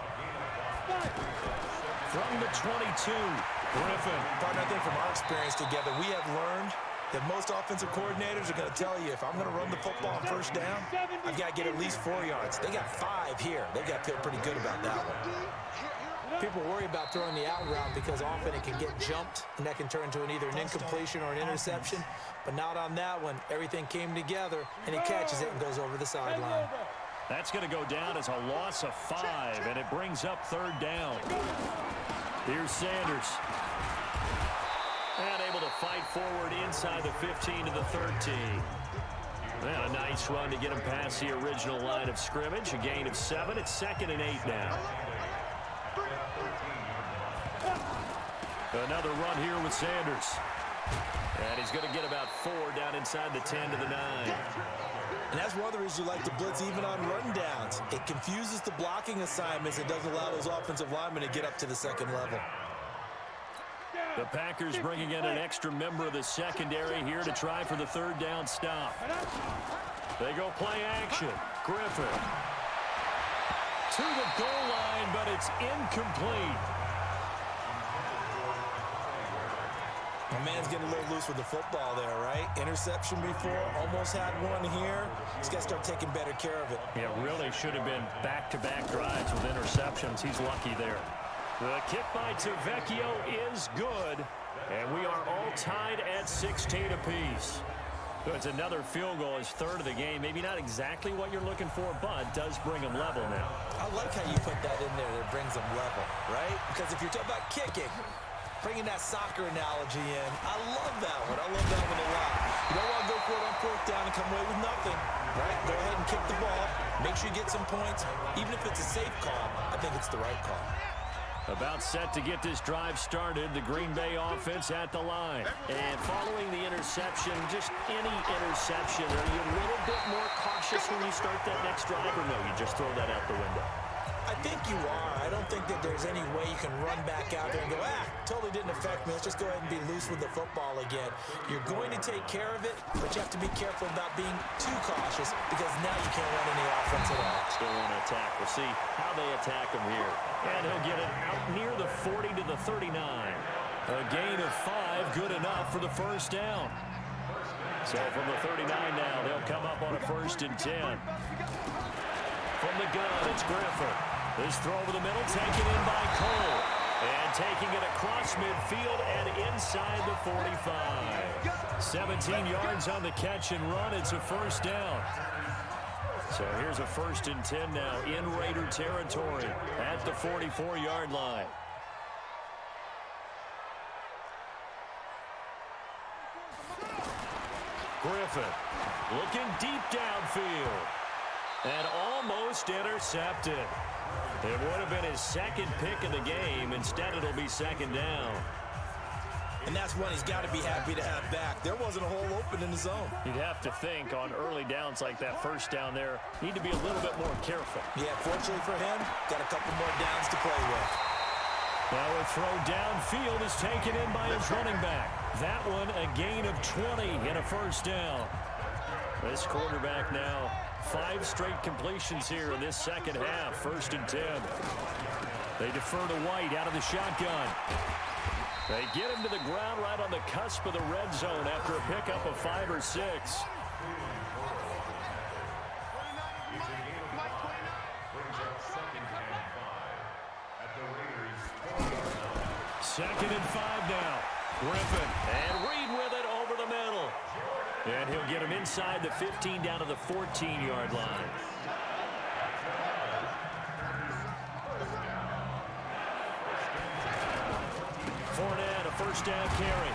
B: From the 22, Griffin.
C: Partner, I think from our experience together, we have learned that most offensive coordinators are going to tell you, if I'm going to run the football on first down, I've got to get at least 4 yards. They got 5 here. They've got to feel pretty good about that one. People worry about throwing the out route because often it can get jumped, and that can turn into either an incompletion or an interception. But not on that one. Everything came together, and he catches it and goes over the sideline.
B: That's going to go down as a loss of 5, and it brings up 3rd down. Here's Sanders. And able to fight forward inside the 15 to the 13. And a nice run to get him past the original line of scrimmage. A gain of 7. It's 2nd and 8 now. Another run here with Sanders. And he's going to get about 4 down inside the 10 to the 9.
C: And that's one of the reasons you like to blitz even on rundowns. It confuses the blocking assignments. It doesn't allow those offensive linemen to get up to the second level.
B: The Packers bringing in an extra member of the secondary here to try for the 3rd down stop. They go play action. Griffin. To the goal line, but it's incomplete.
C: My man's getting a little loose with the football there, right? Interception before, almost had one here. He's got to start taking better care of it.
B: Yeah, really should have been back-to-back drives with interceptions. He's lucky there. The kick by Tavecchio is good, and we are all tied at 16 apiece. So it's another field goal, his 3rd of the game. Maybe not exactly what you're looking for, but does bring him level now.
C: I like how you put that in there that brings him level, right? Because if you're talking about kicking, bringing that soccer analogy in, I love that one. I love that one a lot. You don't want to go for it on 4th down and come away with nothing, right? Go ahead and kick the ball. Make sure you get some points. Even if it's a safe call, I think it's the right call.
B: About set to get this drive started, the Green Bay offense at the line. And following the interception, just any interception, are you a little bit more cautious when you start that next drive, or no, you just throw that out the window?
C: I think you are. I don't think that there's any way you can run back out there and go, totally didn't affect me. Let's just go ahead and be loose with the football again. You're going to take care of it, but you have to be careful about being too cautious because now you can't run any offense at all.
B: Still want to attack. We'll see how they attack him here. And he'll get it out near the 40 to the 39. A gain of 5, good enough for the 1st down. So from the 39 now, they'll come up on a 1st and 10. From the gun, it's Griffin. This throw over the middle, taken in by Cole. And taking it across midfield and inside the 45. 17 yards on the catch and run. It's a 1st down. So here's a 1st and 10 now in Raider territory at the 44-yard line. Griffin looking deep downfield and almost intercepted. It would have been his 2nd pick of the game. Instead, it'll be 2nd down.
C: And that's one he's got to be happy to have back. There wasn't a hole open in the zone.
B: You'd have to think on early downs like that 1st down there, need to be a little bit more careful.
C: Yeah, fortunately for him, got a couple more downs to play with.
B: Now a throw downfield is taken in by his running back. That one a gain of 20 in a 1st down. This quarterback now 5 straight completions here in this 2nd half. 1st and 10. They defer to White out of the shotgun. They get him to the ground right on the cusp of the red zone after a pickup of 5 or 6. Second and 5 now. Griffin and Reed with it over the middle. And he'll get him inside the 15 down to the 14-yard line. Fournette, a 1st down carry.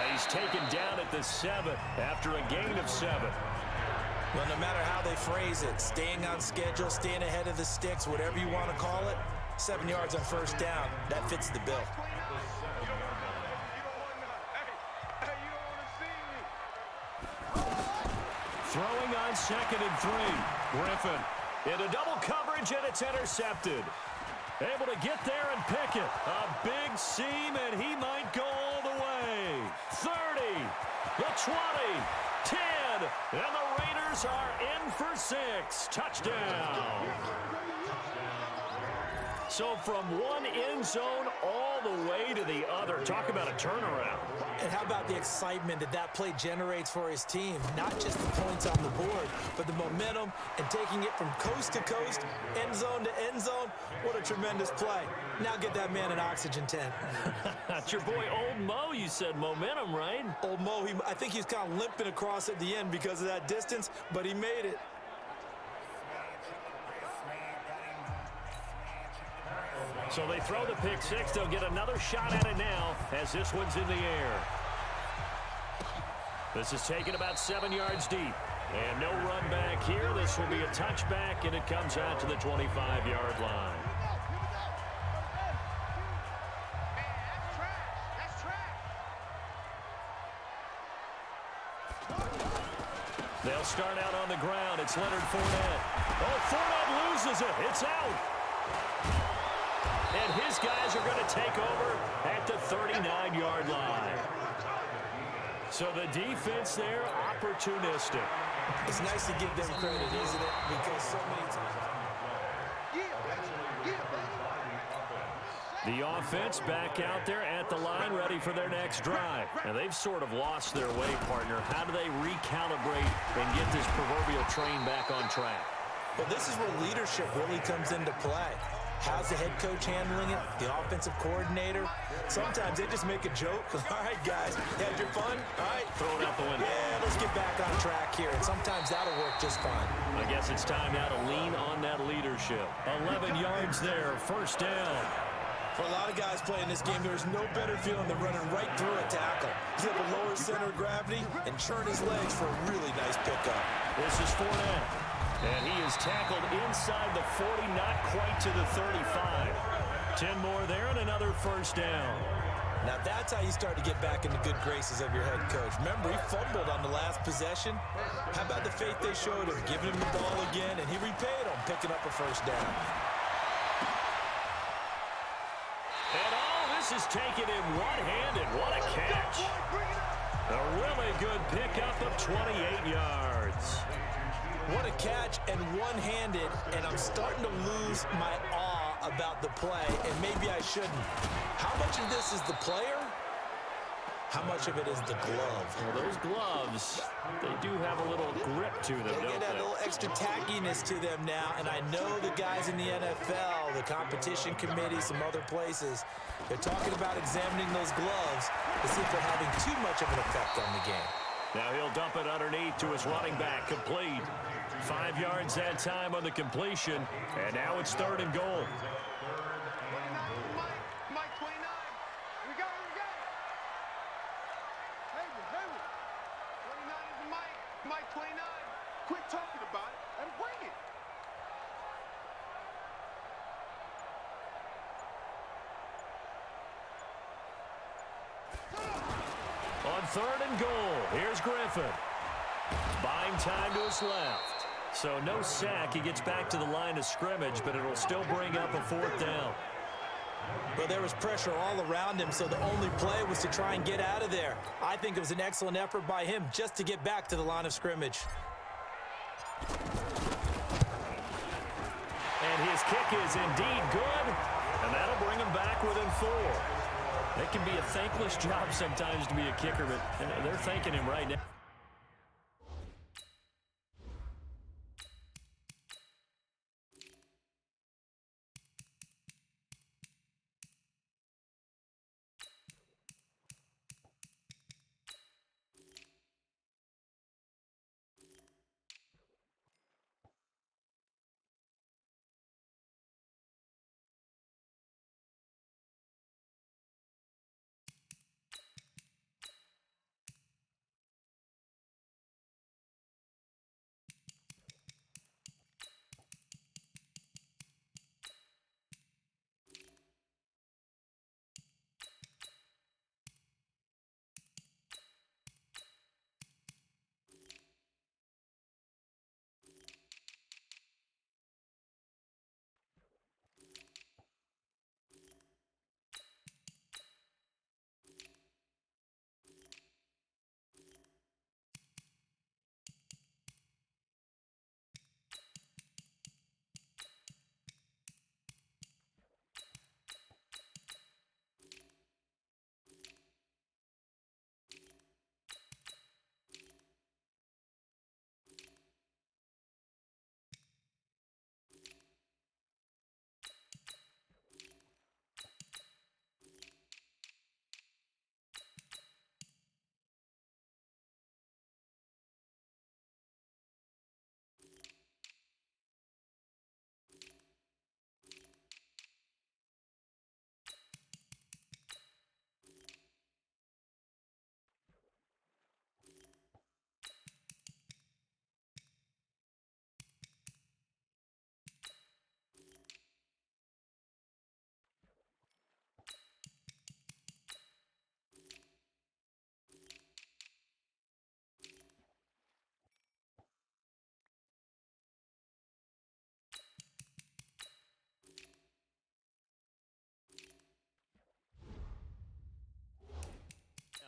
B: He's taken down at the 7 after a gain of 7.
C: Well, no matter how they phrase it, staying on schedule, staying ahead of the sticks, whatever you want to call it, 7 yards on 1st down, that fits the bill.
B: Throwing on 2nd and 3. Griffin into double coverage, and it's intercepted. Able to get there and pick it. A big seam, and he might go all the way. 30, the 20, 10, and the Raiders are in for 6. Touchdown. So from one end zone all the way to the other. Talk about a turnaround.
C: And how about the excitement that play generates for his team? Not just the points on the board, but the momentum and taking it from coast to coast, end zone to end zone. What a tremendous play. Now get that man an oxygen tent.
B: That's your boy Old Mo. You said momentum, right?
C: Old Mo, I think he's kind of limping across at the end because of that distance, but he made it.
B: So they throw the pick 6. They'll get another shot at it now as this one's in the air. This is taken about 7 yards deep. And no run back here. This will be a touchback, and it comes out to the 25-yard line. They'll start out on the ground. It's Leonard Fournette. Oh, Fournette loses it. It's out. And his guys are going to take over at the 39-yard line. So the defense there, opportunistic.
C: It's nice to give them credit, isn't it? Because so many times.
B: The offense back out there at the line, ready for their next drive. And they've sort of lost their way, partner. How do they recalibrate and get this proverbial train back on track?
C: Well, this is where leadership really comes into play. How's the head coach handling it? The offensive coordinator? Sometimes they just make a joke. All right, guys, had your fun? All right.
B: Throw it out the window.
C: Yeah, let's get back on track here. And sometimes that'll work just fine.
B: I guess it's time now to lean on that leadership. 11 yards there, 1st down.
C: For a lot of guys playing this game, there's no better feeling than running right through a tackle. He's able to lower his center of gravity and churn his legs for a really nice pickup.
B: This is Fournette. And he is tackled inside the 40, not quite to the 35. 10 more there and another 1st down.
C: Now that's how you start to get back in the good graces of your head coach. Remember, he fumbled on the last possession. How about the faith they showed him, giving him the ball again, and he repaid him, picking up a 1st down.
B: And all this is taken in one-handed. What a catch. A really good pickup of 28 yards.
C: What a catch and one-handed, and I'm starting to lose my awe about the play, and maybe I shouldn't. How much of this is the player? How much of it is the glove?
B: Well, those gloves, they do have a little grip to them,
C: They
B: don't
C: get that little extra tackiness to them now, and I know the guys in the NFL, the competition committee, some other places, they're talking about examining those gloves to see if they're having too much of an effect on the game.
B: Now he'll dump it underneath to his running back, complete. 5 yards that time on the completion, and now it's 3rd and goal.
F: Mike 29. We got it. Hey, 29 is the Mike. Mike 29. Quit talking about it and bring it.
B: On 3rd and goal, here's Griffin. Buying time to his left. So no sack. He gets back to the line of scrimmage, but it'll still bring up a 4th down.
C: Well, there was pressure all around him, so the only play was to try and get out of there. I think it was an excellent effort by him just to get back to the line of scrimmage.
B: And his kick is indeed good, and that'll bring him back within 4. It can be a thankless job sometimes to be a kicker, but they're thanking him right now.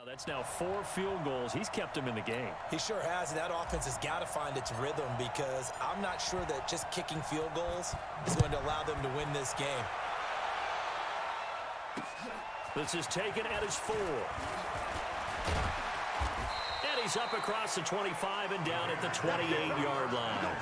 B: That's now 4 field goals. He's kept him in the game.
C: He sure has, and that offense has got to find its rhythm because I'm not sure that just kicking field goals is going to allow them to win this game.
B: This is taken at his 4. And he's up across the 25 and down at the 28-yard line.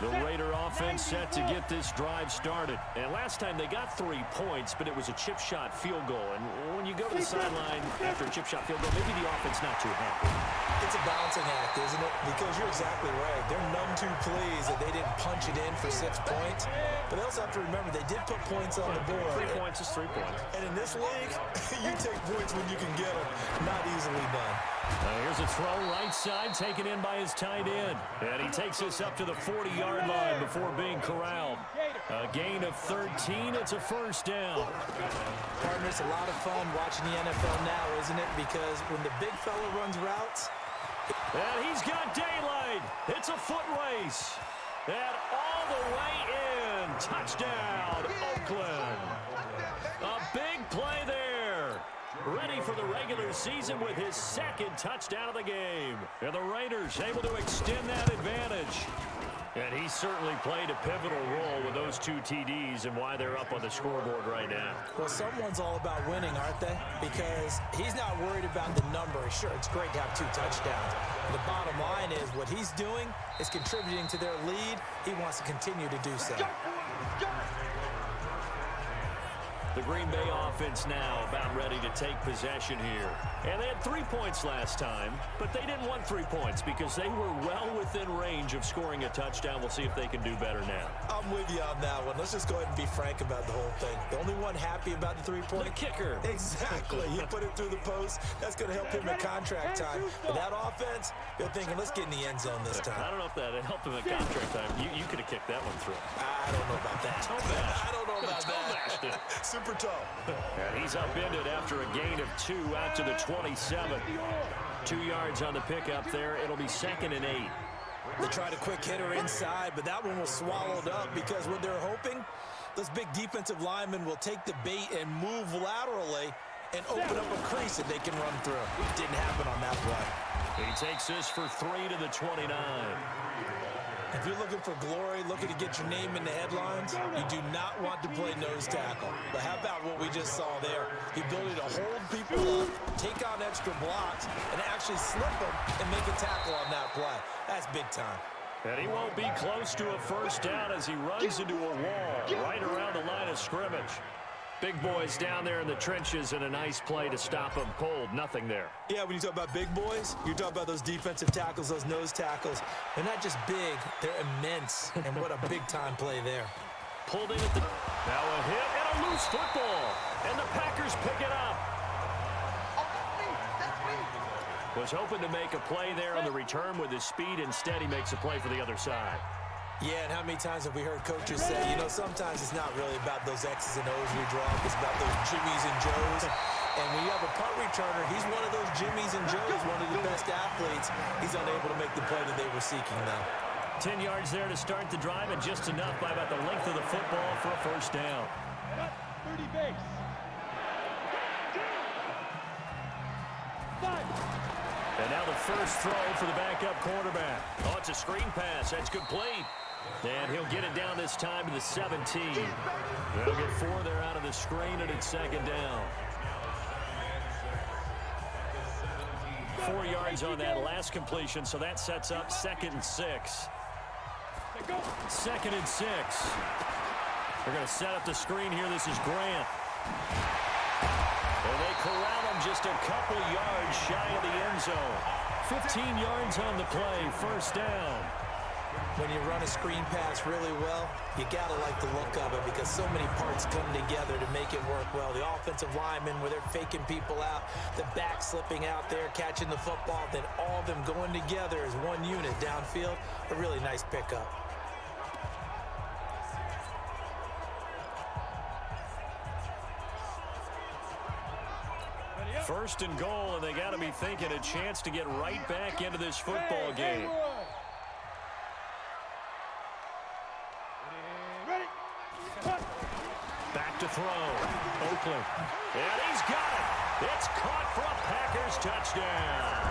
B: The Raider offense set to get this drive started. And last time they got 3 points, but it was a chip shot field goal. And when you go to the sideline after a chip shot field goal, maybe the offense not too happy.
C: It's a balancing act, isn't it? Because you're exactly right. They're none too pleased that they didn't punch it in for 6 points. But they also have to remember they did put points on the board.
B: 3 points is 3 points.
C: And in this league, you take points when you can get them. Not easily done.
B: Here's a throw right side taken in by his tight end. And he takes this up to the 40-yard line before being corralled. A gain of 13. It's a 1st down.
C: Partner, it's a lot of fun watching the NFL now, isn't it? Because when the big fella runs routes.
B: And he's got daylight. It's a foot race. And all the way in. Touchdown, Oakland. A big play there. Ready for the regular season with his 2nd touchdown of the game. And the Raiders able to extend that advantage. And he certainly played a pivotal role with those 2 TDs and why they're up on the scoreboard right now.
C: Well, someone's all about winning, aren't they? Because he's not worried about the number. Sure, it's great to have 2 touchdowns. The bottom line is what he's doing is contributing to their lead. He wants to continue to do so.
B: The Green Bay offense now about ready to take possession here. And they had 3 points last time, but they didn't want 3 points because they were well within range of scoring a touchdown. We'll see if they can do better now.
C: I'm with you on that one. Let's just go ahead and be frank about the whole thing. The only one happy about the three-point?
B: The kicker.
C: Exactly. He put it through the post. That's going to help him at contract time. But that offense, they're thinking, let's get in the end zone this time.
B: I don't know if that helped him at contract time. You could have kicked that one through.
C: I don't know about that. I don't know about that. Super toe.
B: And he's upended after a gain of 2 out to the 27. 2 yards on the pickup there. It'll be 2nd and 8.
C: They tried a quick hitter inside, but that one was swallowed up because what they're hoping, those big defensive linemen will take the bait and move laterally and open up a crease that they can run through. Didn't happen on that play.
B: He takes this for 3 to the 29.
C: If you're looking for glory, looking to get your name in the headlines, you do not want to play nose tackle. But how about what we just saw there? The ability to hold people up, take on extra blocks, and actually slip them and make a tackle on that play. That's big time.
B: And he won't be close to a first down as he runs into a wall right around the line of scrimmage. Big boys down there in the trenches, and a nice play to stop him cold. Nothing there.
C: Yeah, when you talk about big boys, you're talking about those defensive tackles, those nose tackles. They're not just big, they're immense. And what a big-time play there.
B: Pulled in at the... Now a hit and a loose football. And the Packers pick it up. Was hoping to make a play there on the return with his speed. Instead, he makes a play for the other side.
C: Yeah, and how many times have we heard coaches say, you know, sometimes it's not really about those X's and O's we draw. It's about those Jimmies and Joes. And when you have a punt returner, he's one of those Jimmies and Joes, one of the best athletes. He's unable to make the play that they were seeking, though.
B: 10 yards there to start the drive, and just enough by about the length of the football for a first down.
D: 30 base. 5.
B: And now the first throw for the backup quarterback. Oh, it's a screen pass. That's complete. And he'll get it down this time to the 17. They'll get 4 there out of the screen, and it's 2nd down. 4 yards on that last completion, so that sets up 2nd and 6. 2nd and 6. They're going to set up the screen here. This is Grant. And they corral him just a couple yards shy of the end zone. 15 yards on the play, first down.
C: When you run a screen pass really well, you got to like the look of it because so many parts come together to make it work well. The offensive linemen, where they're faking people out, the back slipping out there, catching the football, then all of them going together as one unit downfield. A really nice pickup.
B: First and goal, and they got to be thinking a chance to get right back into this football game. Back to throw. Oakland. And he's got it. It's caught for a Packers touchdown.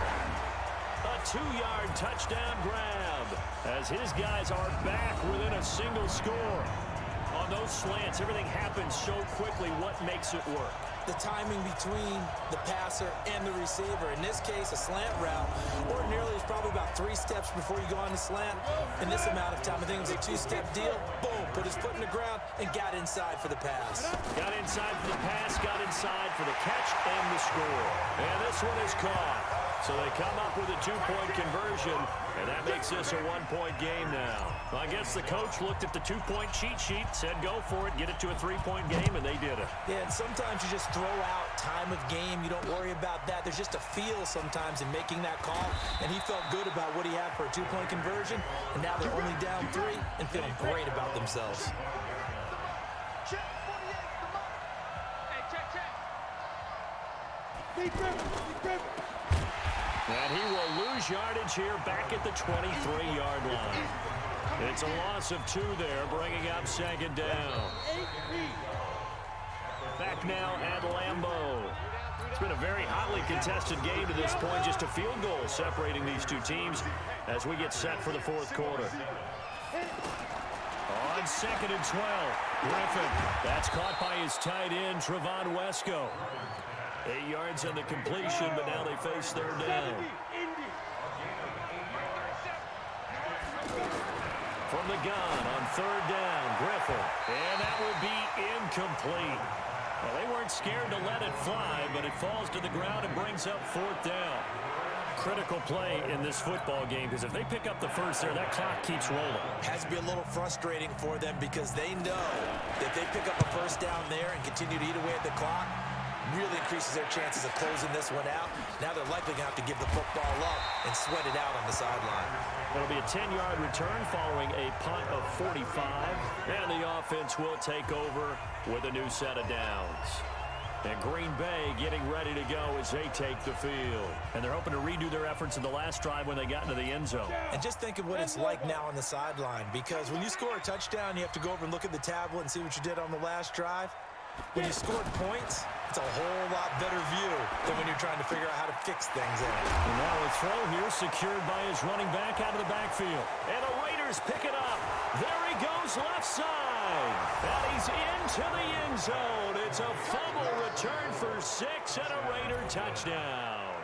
B: A 2-yard touchdown grab as his guys are back within a single score. On those slants, everything happens so quickly. What makes it work?
C: The timing between the passer and the receiver. In this case, a slant route. Ordinarily, it's probably about 3 steps before you go on the slant. In this amount of time, I think it was a 2-step deal. Boom, put his foot in the ground and got inside for the pass.
B: Got inside for the pass, got inside for the catch and the score. And this one is caught. So they come up with a 2-point conversion, and that makes this a 1-point game now. Well, I guess the coach looked at the 2-point cheat sheet, said go for it, get it to a 3-point game, and they did it.
C: Yeah, and sometimes you just throw out time of game. You don't worry about that. There's just a feel sometimes in making that call, and he felt good about what he had for a 2-point conversion, and now they're only down 3 and feeling great about themselves.
F: Check 48, the mark.
D: Hey, check. Deep river.
B: And he will lose yardage here back at the 23-yard line. It's a loss of 2 there, bringing up 2nd down. Back now at Lambeau. It's been a very hotly contested game to this point. Just a field goal separating these two teams as we get set for the 4th quarter. On 2nd and 12, Griffin. That's caught by his tight end, Trevon Wesco. 8 yards on the completion, but now they face 3rd down. From the gun on 3rd down, Griffin. And that will be incomplete. Well, they weren't scared to let it fly, but it falls to the ground and brings up 4th down. Critical play in this football game, because if they pick up the first there, that clock keeps rolling.
C: Has to be a little frustrating for them because they know that they pick up a first down there and continue to eat away at the clock, really increases their chances of closing this one out. Now they're likely going to have to give the football up and sweat it out on the sideline.
B: It'll be a 10-yard return following a punt of 45, and the offense will take over with a new set of downs. And Green Bay getting ready to go as they take the field. And they're hoping to redo their efforts in the last drive when they got into the end zone.
C: And just think of what it's like now on the sideline, because when you score a touchdown, you have to go over and look at the tablet and see what you did on the last drive. When you scored points, it's a whole lot better view than when you're trying to figure out how to fix things in.
B: And now a throw here secured by his running back out of the backfield. And the Raiders pick it up. There he goes left side. And he's into the end zone. It's a fumble return for 6 and a Raider touchdown.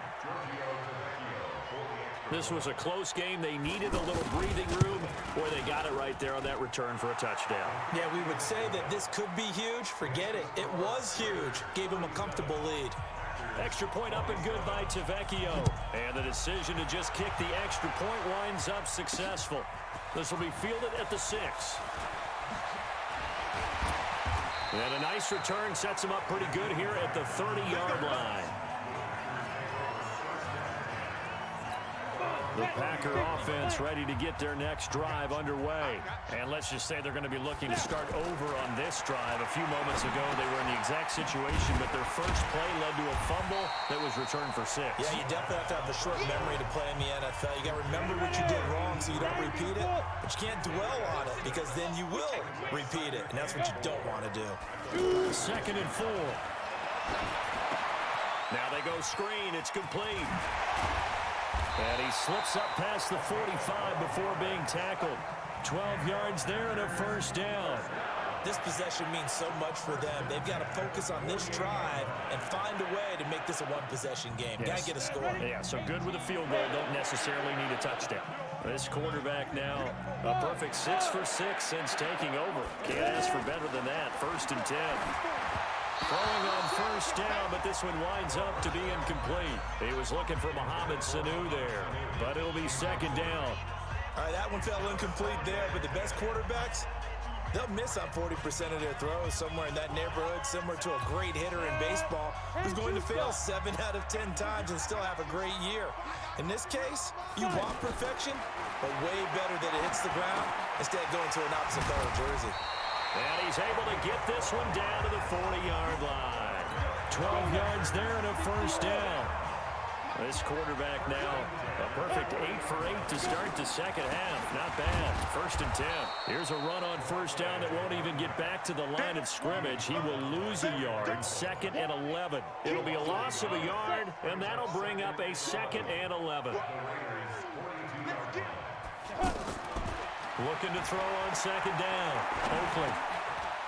B: This was a close game. They needed a little breathing room, where they got it right there on that return for a touchdown.
C: Yeah, we would say that this could be huge. Forget it. It was huge. Gave him a comfortable lead.
B: Extra point up and good by Tavecchio. And the decision to just kick the extra point winds up successful. This will be fielded at the 6. And a nice return sets him up pretty good here at the 30-yard line. The Packer offense ready to get their next drive underway. And let's just say they're going to be looking to start over on this drive. A few moments ago, they were in the exact situation, but their first play led to a fumble that was returned for 6.
C: Yeah, you definitely have to have the short memory to play in the NFL. You got to remember what you did wrong so you don't repeat it, but you can't dwell on it because then you will repeat it, and that's what you don't want to do.
B: 2nd and 4. Now they go screen. It's complete. And he slips up past the 45 before being tackled. 12 yards there and a first down.
C: This possession means so much for them. They've got to focus on this drive and find a way to make this a one-possession game.
B: Yes.
C: Got to get a score.
B: Yeah, so good with a field goal. Don't necessarily need a touchdown. This quarterback now a perfect 6 for 6 since taking over. Can't ask for better than that. 1st and 10. Throwing on first down, but this one winds up to be incomplete. He was looking for Mohamed Sanu there, but it'll be 2nd down.
C: All right, that one fell incomplete there, but the best quarterbacks, they'll miss on 40% of their throws, somewhere in that neighborhood, similar to a great hitter in baseball who's going to fail 7 out of 10 times and still have a great year. In this case, you want perfection, but way better that it hits the ground instead of going to an opposite color jersey.
B: And he's able to get this one down to the 40-yard line. 12 yards there and a first down. This quarterback now a perfect 8 for 8 to start the second half. Not bad. 1st and 10. Here's a run on first down that won't even get back to the line of scrimmage. He will lose a yard. 2nd and 11. It'll be a loss of a yard, and that'll bring up a 2nd and 11. Looking to throw on 2nd down. Oakland.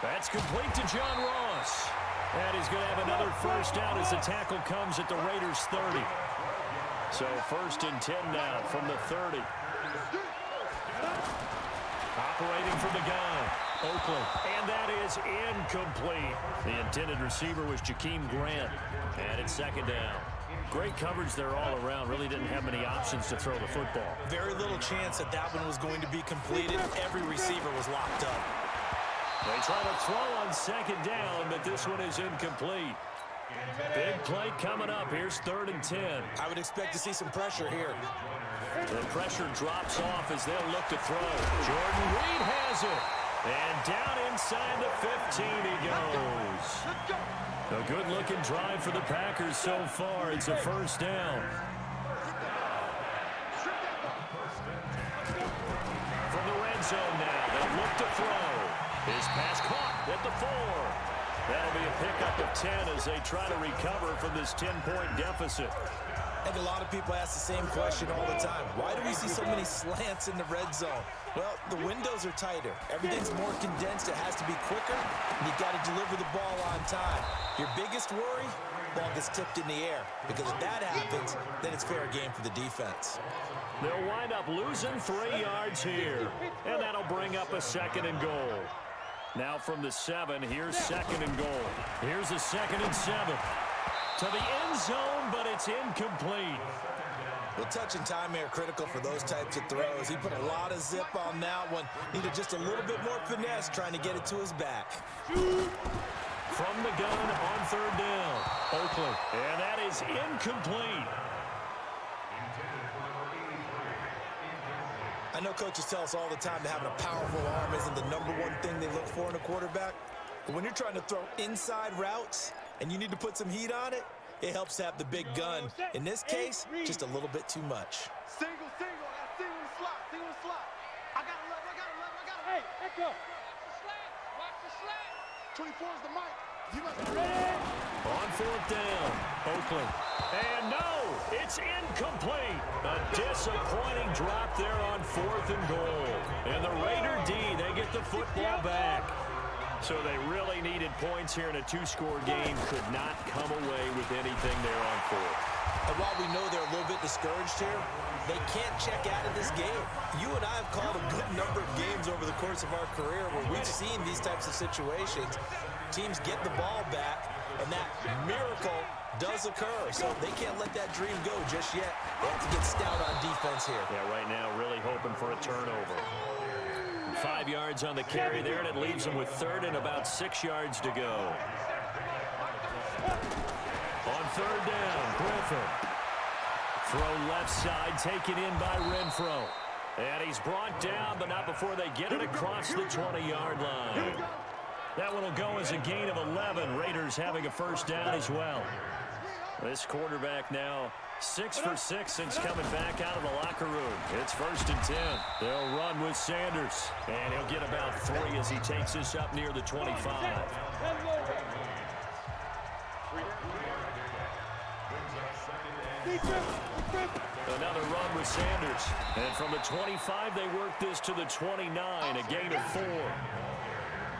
B: That's complete to John Ross. And he's going to have another first down as the tackle comes at the Raiders' 30. So 1st and 10 now from the 30. Operating from the gun, Oakland. And that is incomplete. The intended receiver was Jakeem Grant. And it's 2nd down. Great coverage there all around. Really didn't have many options to throw the football.
C: Very little chance that that one was going to be completed. Every receiver was locked up.
B: They try to throw on 2nd down, but this one is incomplete. Big play coming up. Here's 3rd and 10.
C: I would expect to see some pressure here.
B: The pressure drops off as they'll look to throw. Jordan Reed has it. And down inside the 15 he goes. A good-looking drive for the Packers so far. It's a first down. From the red zone now, they'll look to throw. His pass caught at the 4. That'll be a pickup of 10 as they try to recover from this 10-point deficit.
C: I think a lot of people ask the same question all the time. Why do we see so many slants in the red zone? Well, the windows are tighter. Everything's more condensed. It has to be quicker, and you've got to deliver the ball on time. Your biggest worry? Ball gets tipped in the air. Because if that happens, then it's fair game for the defense.
B: They'll wind up losing 3 yards here. And that'll bring up a 2nd and goal. Now from the 7, here's 2nd and goal. Here's a 2nd and 7. To the end zone, but it's incomplete.
C: Well, touch and timing are critical for those types of throws. He put a lot of zip on that one. Needed just a little bit more finesse trying to get it to his back.
B: From the gun on 3rd down, Oakland. And that is incomplete.
C: I know coaches tell us all the time that having a powerful arm isn't the #1 thing they look for in a quarterback. But when you're trying to throw inside routes and you need to put some heat on it, it helps to have the big gun. In this case, just a little bit too much.
F: Single. I got single in the slot. I got 11.
D: Hey, echo. Watch the slant.
F: 24 is the mic. You must be
D: Ready?
B: On 4th down, Oakland. And no, it's incomplete. A disappointing drop there on 4th and goal. And the Raider D, they get the football back. So they really needed points here in a 2-score game. Could not come away with anything there on 4th.
C: And while we know they're a little bit discouraged here, they can't check out of this game. You and I have called a good number of games over the course of our career where we've seen these types of situations. Teams get the ball back, and that miracle does occur. So they can't let that dream go just yet. They have to get stout on defense here.
B: Yeah, right now really hoping for a turnover. 5 yards on the carry there, and it leaves them with 3rd and about 6 yards to go. On 3rd down, Griffin. Throw left side, taken in by Renfro. And he's brought down, but not before they get it across the 20-yard line. That one will go as a gain of 11. Raiders having a 1st down as well. This quarterback now 6 for 6 since coming back out of the locker room. It's 1st and 10. They'll run with Sanders. And he'll get about 3 as he takes this up near the 25. Another run with Sanders. And from the 25, they work this to the 29, a gain of 4.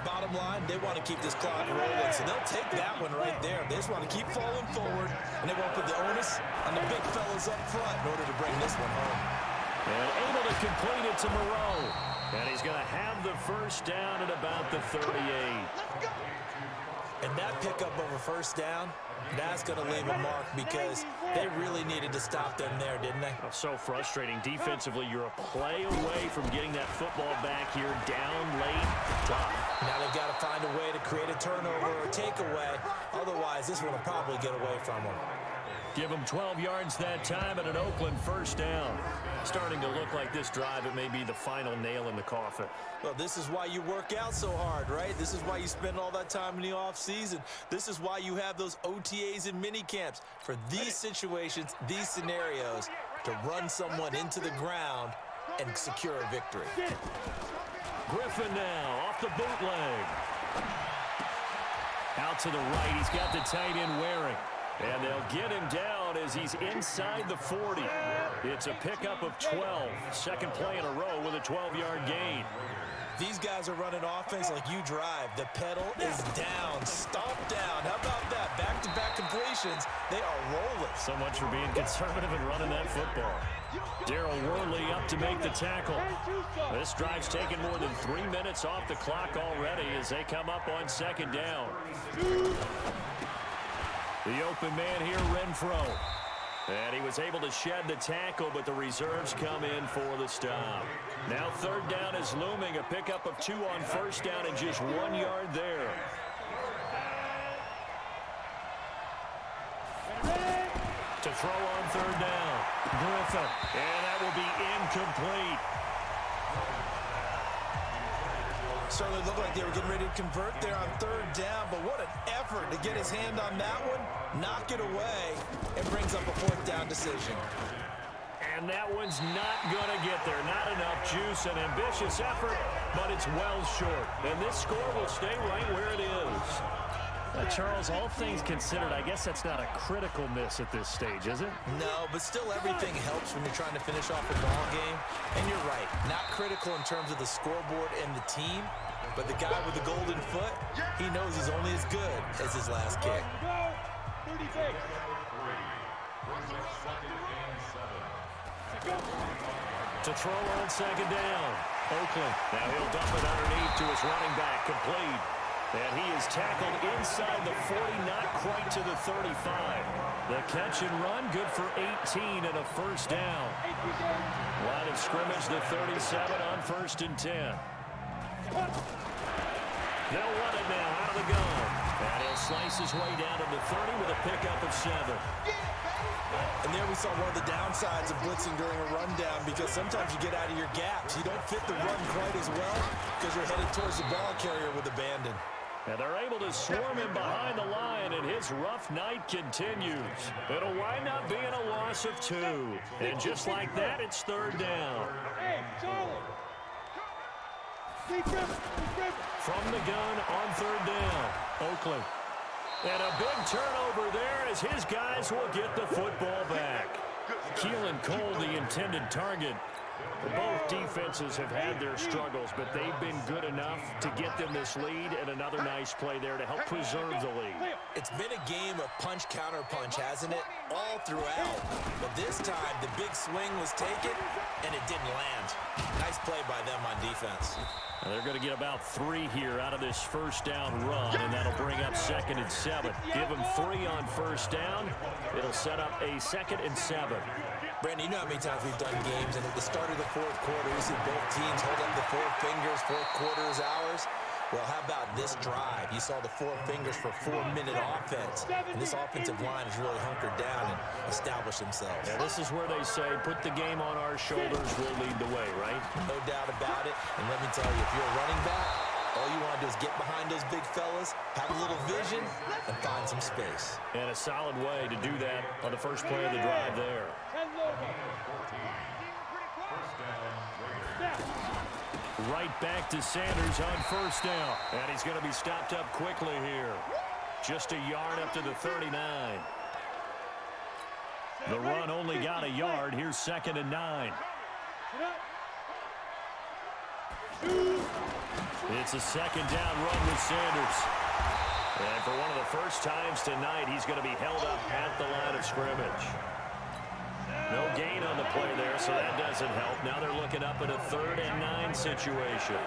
C: Bottom line, they want to keep this clock rolling, so they'll take that one right there. They just want to keep falling forward, and they won't put the onus on the big fellas up front in order to bring this one home.
B: And able to complete it to Moreau. And he's going to have the 1st down at about the 38.
C: And that pickup of a 1st down, that's going to leave a mark because they really needed to stop them there, didn't they?
B: Oh, so frustrating. Defensively, you're a play away from getting that football back here down late. Tough.
C: Now they've got to find a way to create a turnover or takeaway. Otherwise, this one will probably get away from them.
B: Give them 12 yards that time and an Oakland 1st down. Starting to look like this drive, it may be the final nail in the coffin.
C: Well, this is why you work out so hard, right? This is why you spend all that time in the offseason. This is why you have those OTAs and mini camps for these situations, these scenarios, to run someone into the ground and secure a victory.
B: Griffin now off the bootleg. Out to the right, he's got the tight end Waring. And they'll get him down as he's inside the 40. It's a pickup of 12. 2nd play in a row with a 12-yard gain.
C: These guys are running offense like you drive. The pedal is down, stomped down. How about that? Back-to-back completions. They are rolling.
B: So much for being conservative and running that football. Darryl Worley up to make the tackle. This drive's taken more than 3 minutes off the clock already as they come up on 2nd down. The open man here, Renfro. And he was able to shed the tackle, but the reserves come in for the stop. Now 3rd down is looming, a pickup of 2 on 1st down and just 1 yard there. To throw on 3rd down, Griffin. And that will be incomplete.
C: Certainly looked like they were getting ready to convert there on 3rd down, but what an effort to get his hand on that one, knock it away, and brings up a 4th down decision.
B: And that one's not going to get there. Not enough juice, an ambitious effort, but it's well short. And this score will stay right where it is.
G: Charles, all things considered, I guess that's not a critical miss at this stage, is it?
C: No, but still everything helps when you're trying to finish off a ball game. And you're right, not critical in terms of the scoreboard and the team, but the guy with the golden foot, he knows he's only as good as his last kick.
B: To throw on 2nd down, Oakland. Now he'll dump it underneath to a His running back complete. And he is tackled inside the 40, not quite to the 35. The catch and run, good for 18 and a first down. Line of scrimmage, the 37 on 1st and 10. They'll run it now out of the gun. And he'll slice his way down to the 30 with a pickup of 7.
A: And there we saw one of the downsides of blitzing during a rundown, because sometimes you get out of your gaps. You don't fit the run quite as well because you're headed towards the ball carrier with abandon.
B: And they're able to swarm him behind the line, and his rough night continues. It'll wind up being a loss of 2. And just like that, it's 3rd down.
D: Hey, Charlie.
B: From the gun on 3rd down, Oakland. And a big turnover there as his guys will get the football back. Keelan Cole, the intended target. Both defenses have had their struggles, but they've been good enough to get them this lead, and another nice play there to help preserve the lead.
C: It's been a game of punch-counter-punch, hasn't it? All throughout. But this time, the big swing was taken, and it didn't land. Nice play by them on defense.
B: Now they're going to get about 3 here out of this first down run, and that'll bring up 2nd and 7. Give them 3 on first down. It'll set up a 2nd and 7.
C: Brandon, you know how many times we've done games, and at the start of the 4th quarter, we see both teams hold up the 4 fingers, 4th quarter is ours. Well, how about this drive? You saw the 4 fingers for 4-minute offense, and this offensive line has really hunkered down and established themselves.
B: Yeah, this is where they say, put the game on our shoulders, we'll lead the way, right?
C: No doubt about it, and let me tell you, if you're a running back, all you want to do is get behind those big fellas, have a little vision, and find some space.
B: And a solid way to do that on the first play of the drive there. Right back to Sanders on first down. And he's going to be stopped up quickly here. Just a yard up to the 39. The run only got a yard. Here's 2nd and 9. It's a 2nd down run with Sanders. And for one of the first times tonight, he's going to be held up at the line of scrimmage. No gain on the play there, so that doesn't help. Now they're looking up at a 3rd and 9 situation.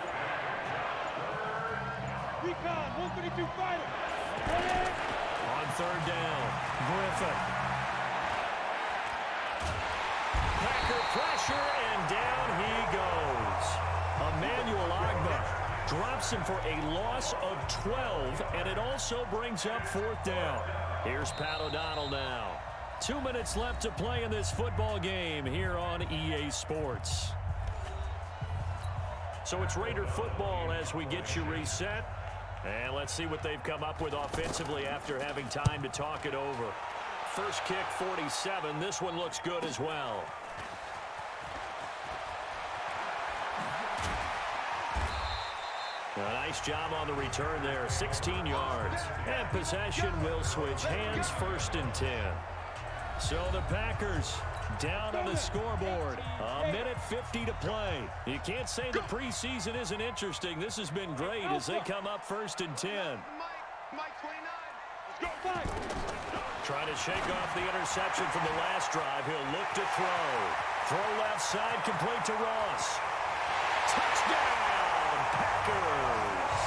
D: Recon, 132 fighter.
B: On 3rd down, Griffin. Packer pressure, and down he goes. Emmanuel Ogbah drops him for a loss of 12, and it also brings up 4th down. Here's Pat O'Donnell now. 2 minutes left to play in this football game here on EA Sports. So it's Raider football as we get you reset. And let's see what they've come up with offensively after having time to talk it over. First kick, 47. This one looks good as well. A nice job on the return there. 16 yards. And possession will switch hands, 1st and 10. So the Packers down on the scoreboard. A minute 50 to play. You can't say the preseason isn't interesting. This has been great as they come up 1st and 10. Trying to shake off the interception from the last drive. He'll look to throw. Throw left side, complete to Ross. Touchdown, Packers.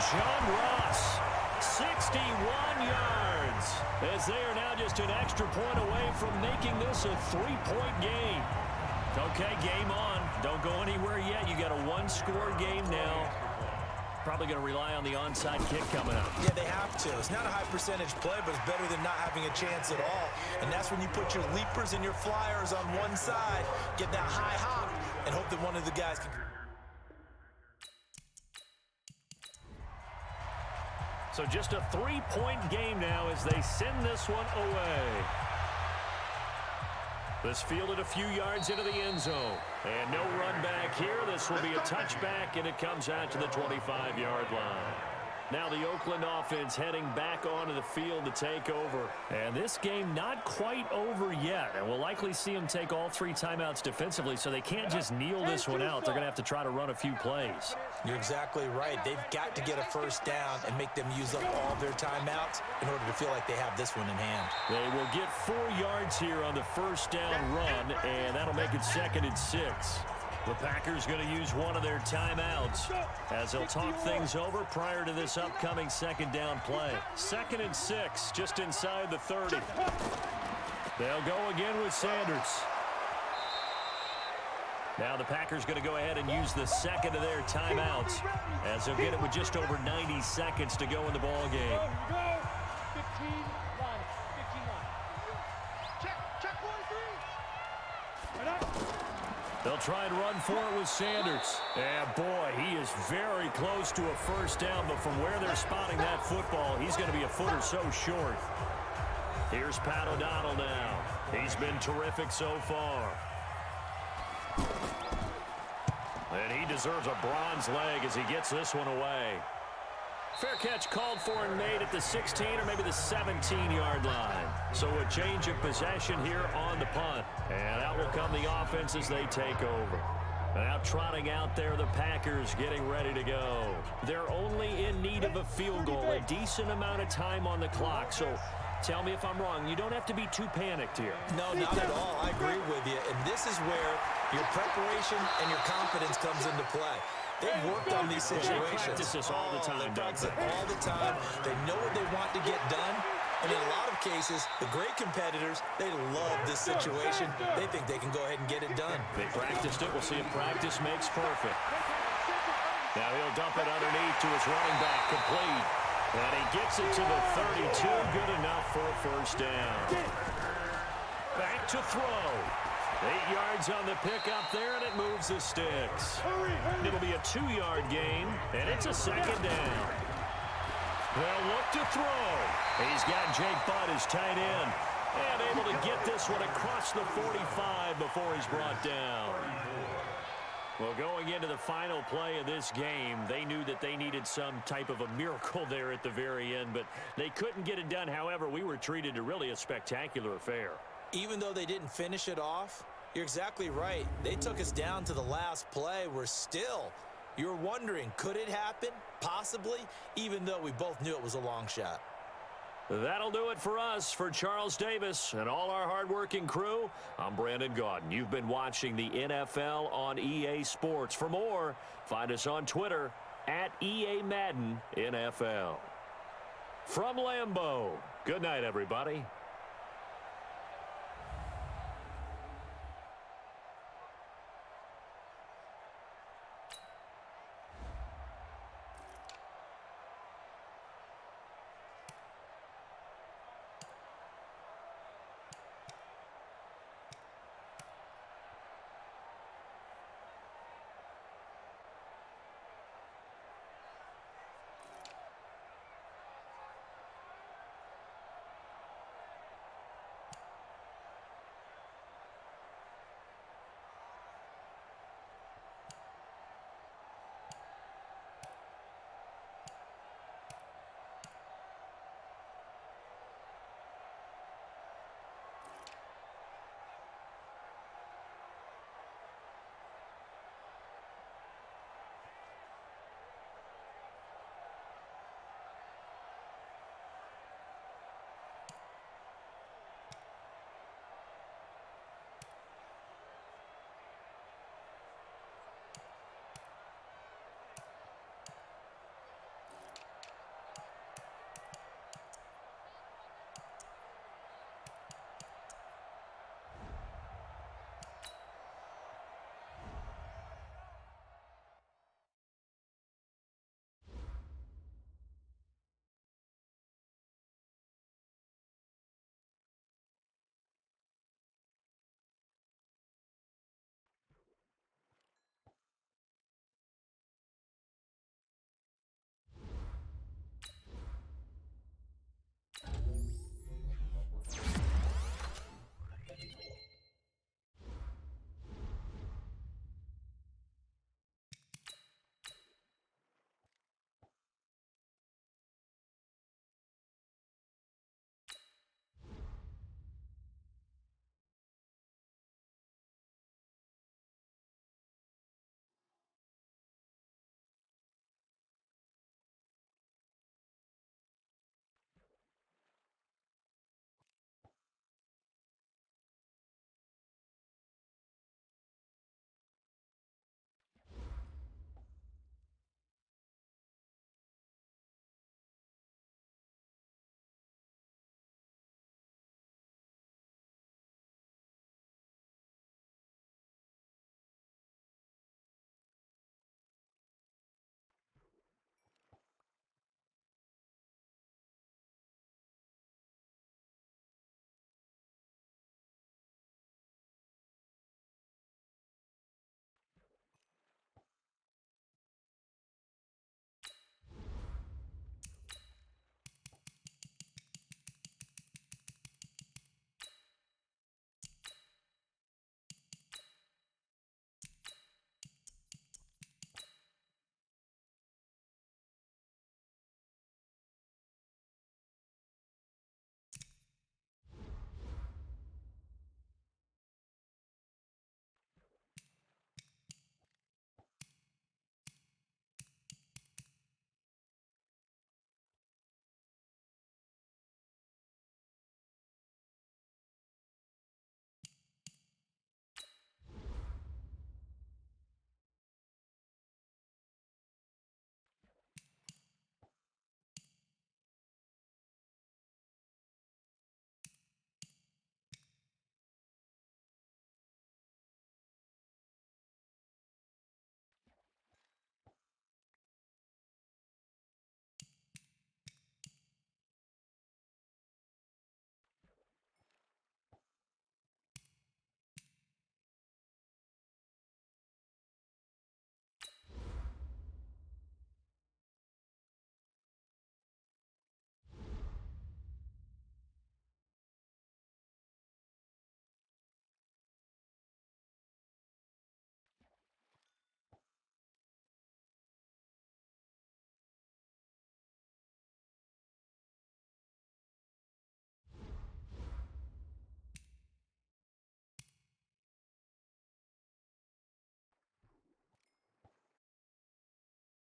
B: John Ross, 61 yards. As they are now just an extra point away from making this a 3-point game. Okay, game on. Don't go anywhere yet. You got a 1-score game now. Probably going to rely on the onside kick coming up.
C: Yeah, they have to. It's not a high percentage play, but it's better than not having a chance at all. And that's when you put your leapers and your flyers on one side, get that high hop, and hope that one of the guys can...
B: So just a 3-point game now as they send this one away. This fielded a few yards into the end zone. And no run back here. This will be a touchback, and it comes out to the 25-yard line. Now the Oakland offense heading back onto the field to take over. And this game not quite over yet. And we'll likely see them take all 3 timeouts defensively, so they can't just kneel this one out. They're going to have to try to run a few plays.
C: You're exactly right. They've got to get a first down and make them use up all their timeouts in order to feel like they have this one in hand.
B: They will get 4 yards here on the first down run, and that'll make it 2nd and 6. The Packers going to use one of their timeouts as they'll talk things over prior to this upcoming second down play. 2nd and 6, just inside the 30. They'll go again with Sanders. Now the Packers going to go ahead and use the second of their timeouts as they'll get it with just over 90 seconds to go in the ball game.
D: 15-1. Check 1-3.
B: They'll try and run for it with Sanders. And boy, he is very close to a first down, but from where they're spotting that football, he's going to be a foot or so short. Here's Pat O'Donnell now. He's been terrific so far. And he deserves a bronze leg as he gets this one away. Fair catch called for and made at the 16 or maybe the 17-yard line. So a change of possession here on the punt. And out will come the offense as they take over. Now trotting out there the Packers getting ready to go. They're only in need of a field goal, a decent amount of time on the clock. So tell me if I'm wrong. You don't have to be too panicked here.
C: No, not at all. I agree with you. And this is where your preparation and your confidence comes into play. They've worked on these situations.
B: They practice this all the time.
C: They practice it all the time. They know what they want to get done. And in a lot of cases, the great competitors, they love this situation. They think they can go ahead and get it done.
B: They practiced it. We'll see if practice makes perfect. Now he'll dump it underneath to his running back, complete. And he gets it to the 32, good enough for a first down. Back to throw. 8 yards on the pickup there, and it moves the sticks. It'll be a 2-yard gain, and it's a second down. They'll look to throw. He's got Jake Butt, his tight end, and able to get this one across the 45 before he's brought down. Well, going into the final play of this game, they knew that they needed some type of a miracle there at the very end, but they couldn't get it done. However, we were treated to really a spectacular affair.
C: Even though they didn't finish it off, you're exactly right. They took us down to the last play. We're still, you're wondering, could it happen? Possibly, even though we both knew it was a long shot.
B: That'll do it for us. For Charles Davis and all our hardworking crew, I'm Brandon Gaudin. You've been watching the NFL on EA Sports. For more, find us on Twitter at EA Madden NFL. From Lambeau, good night, everybody.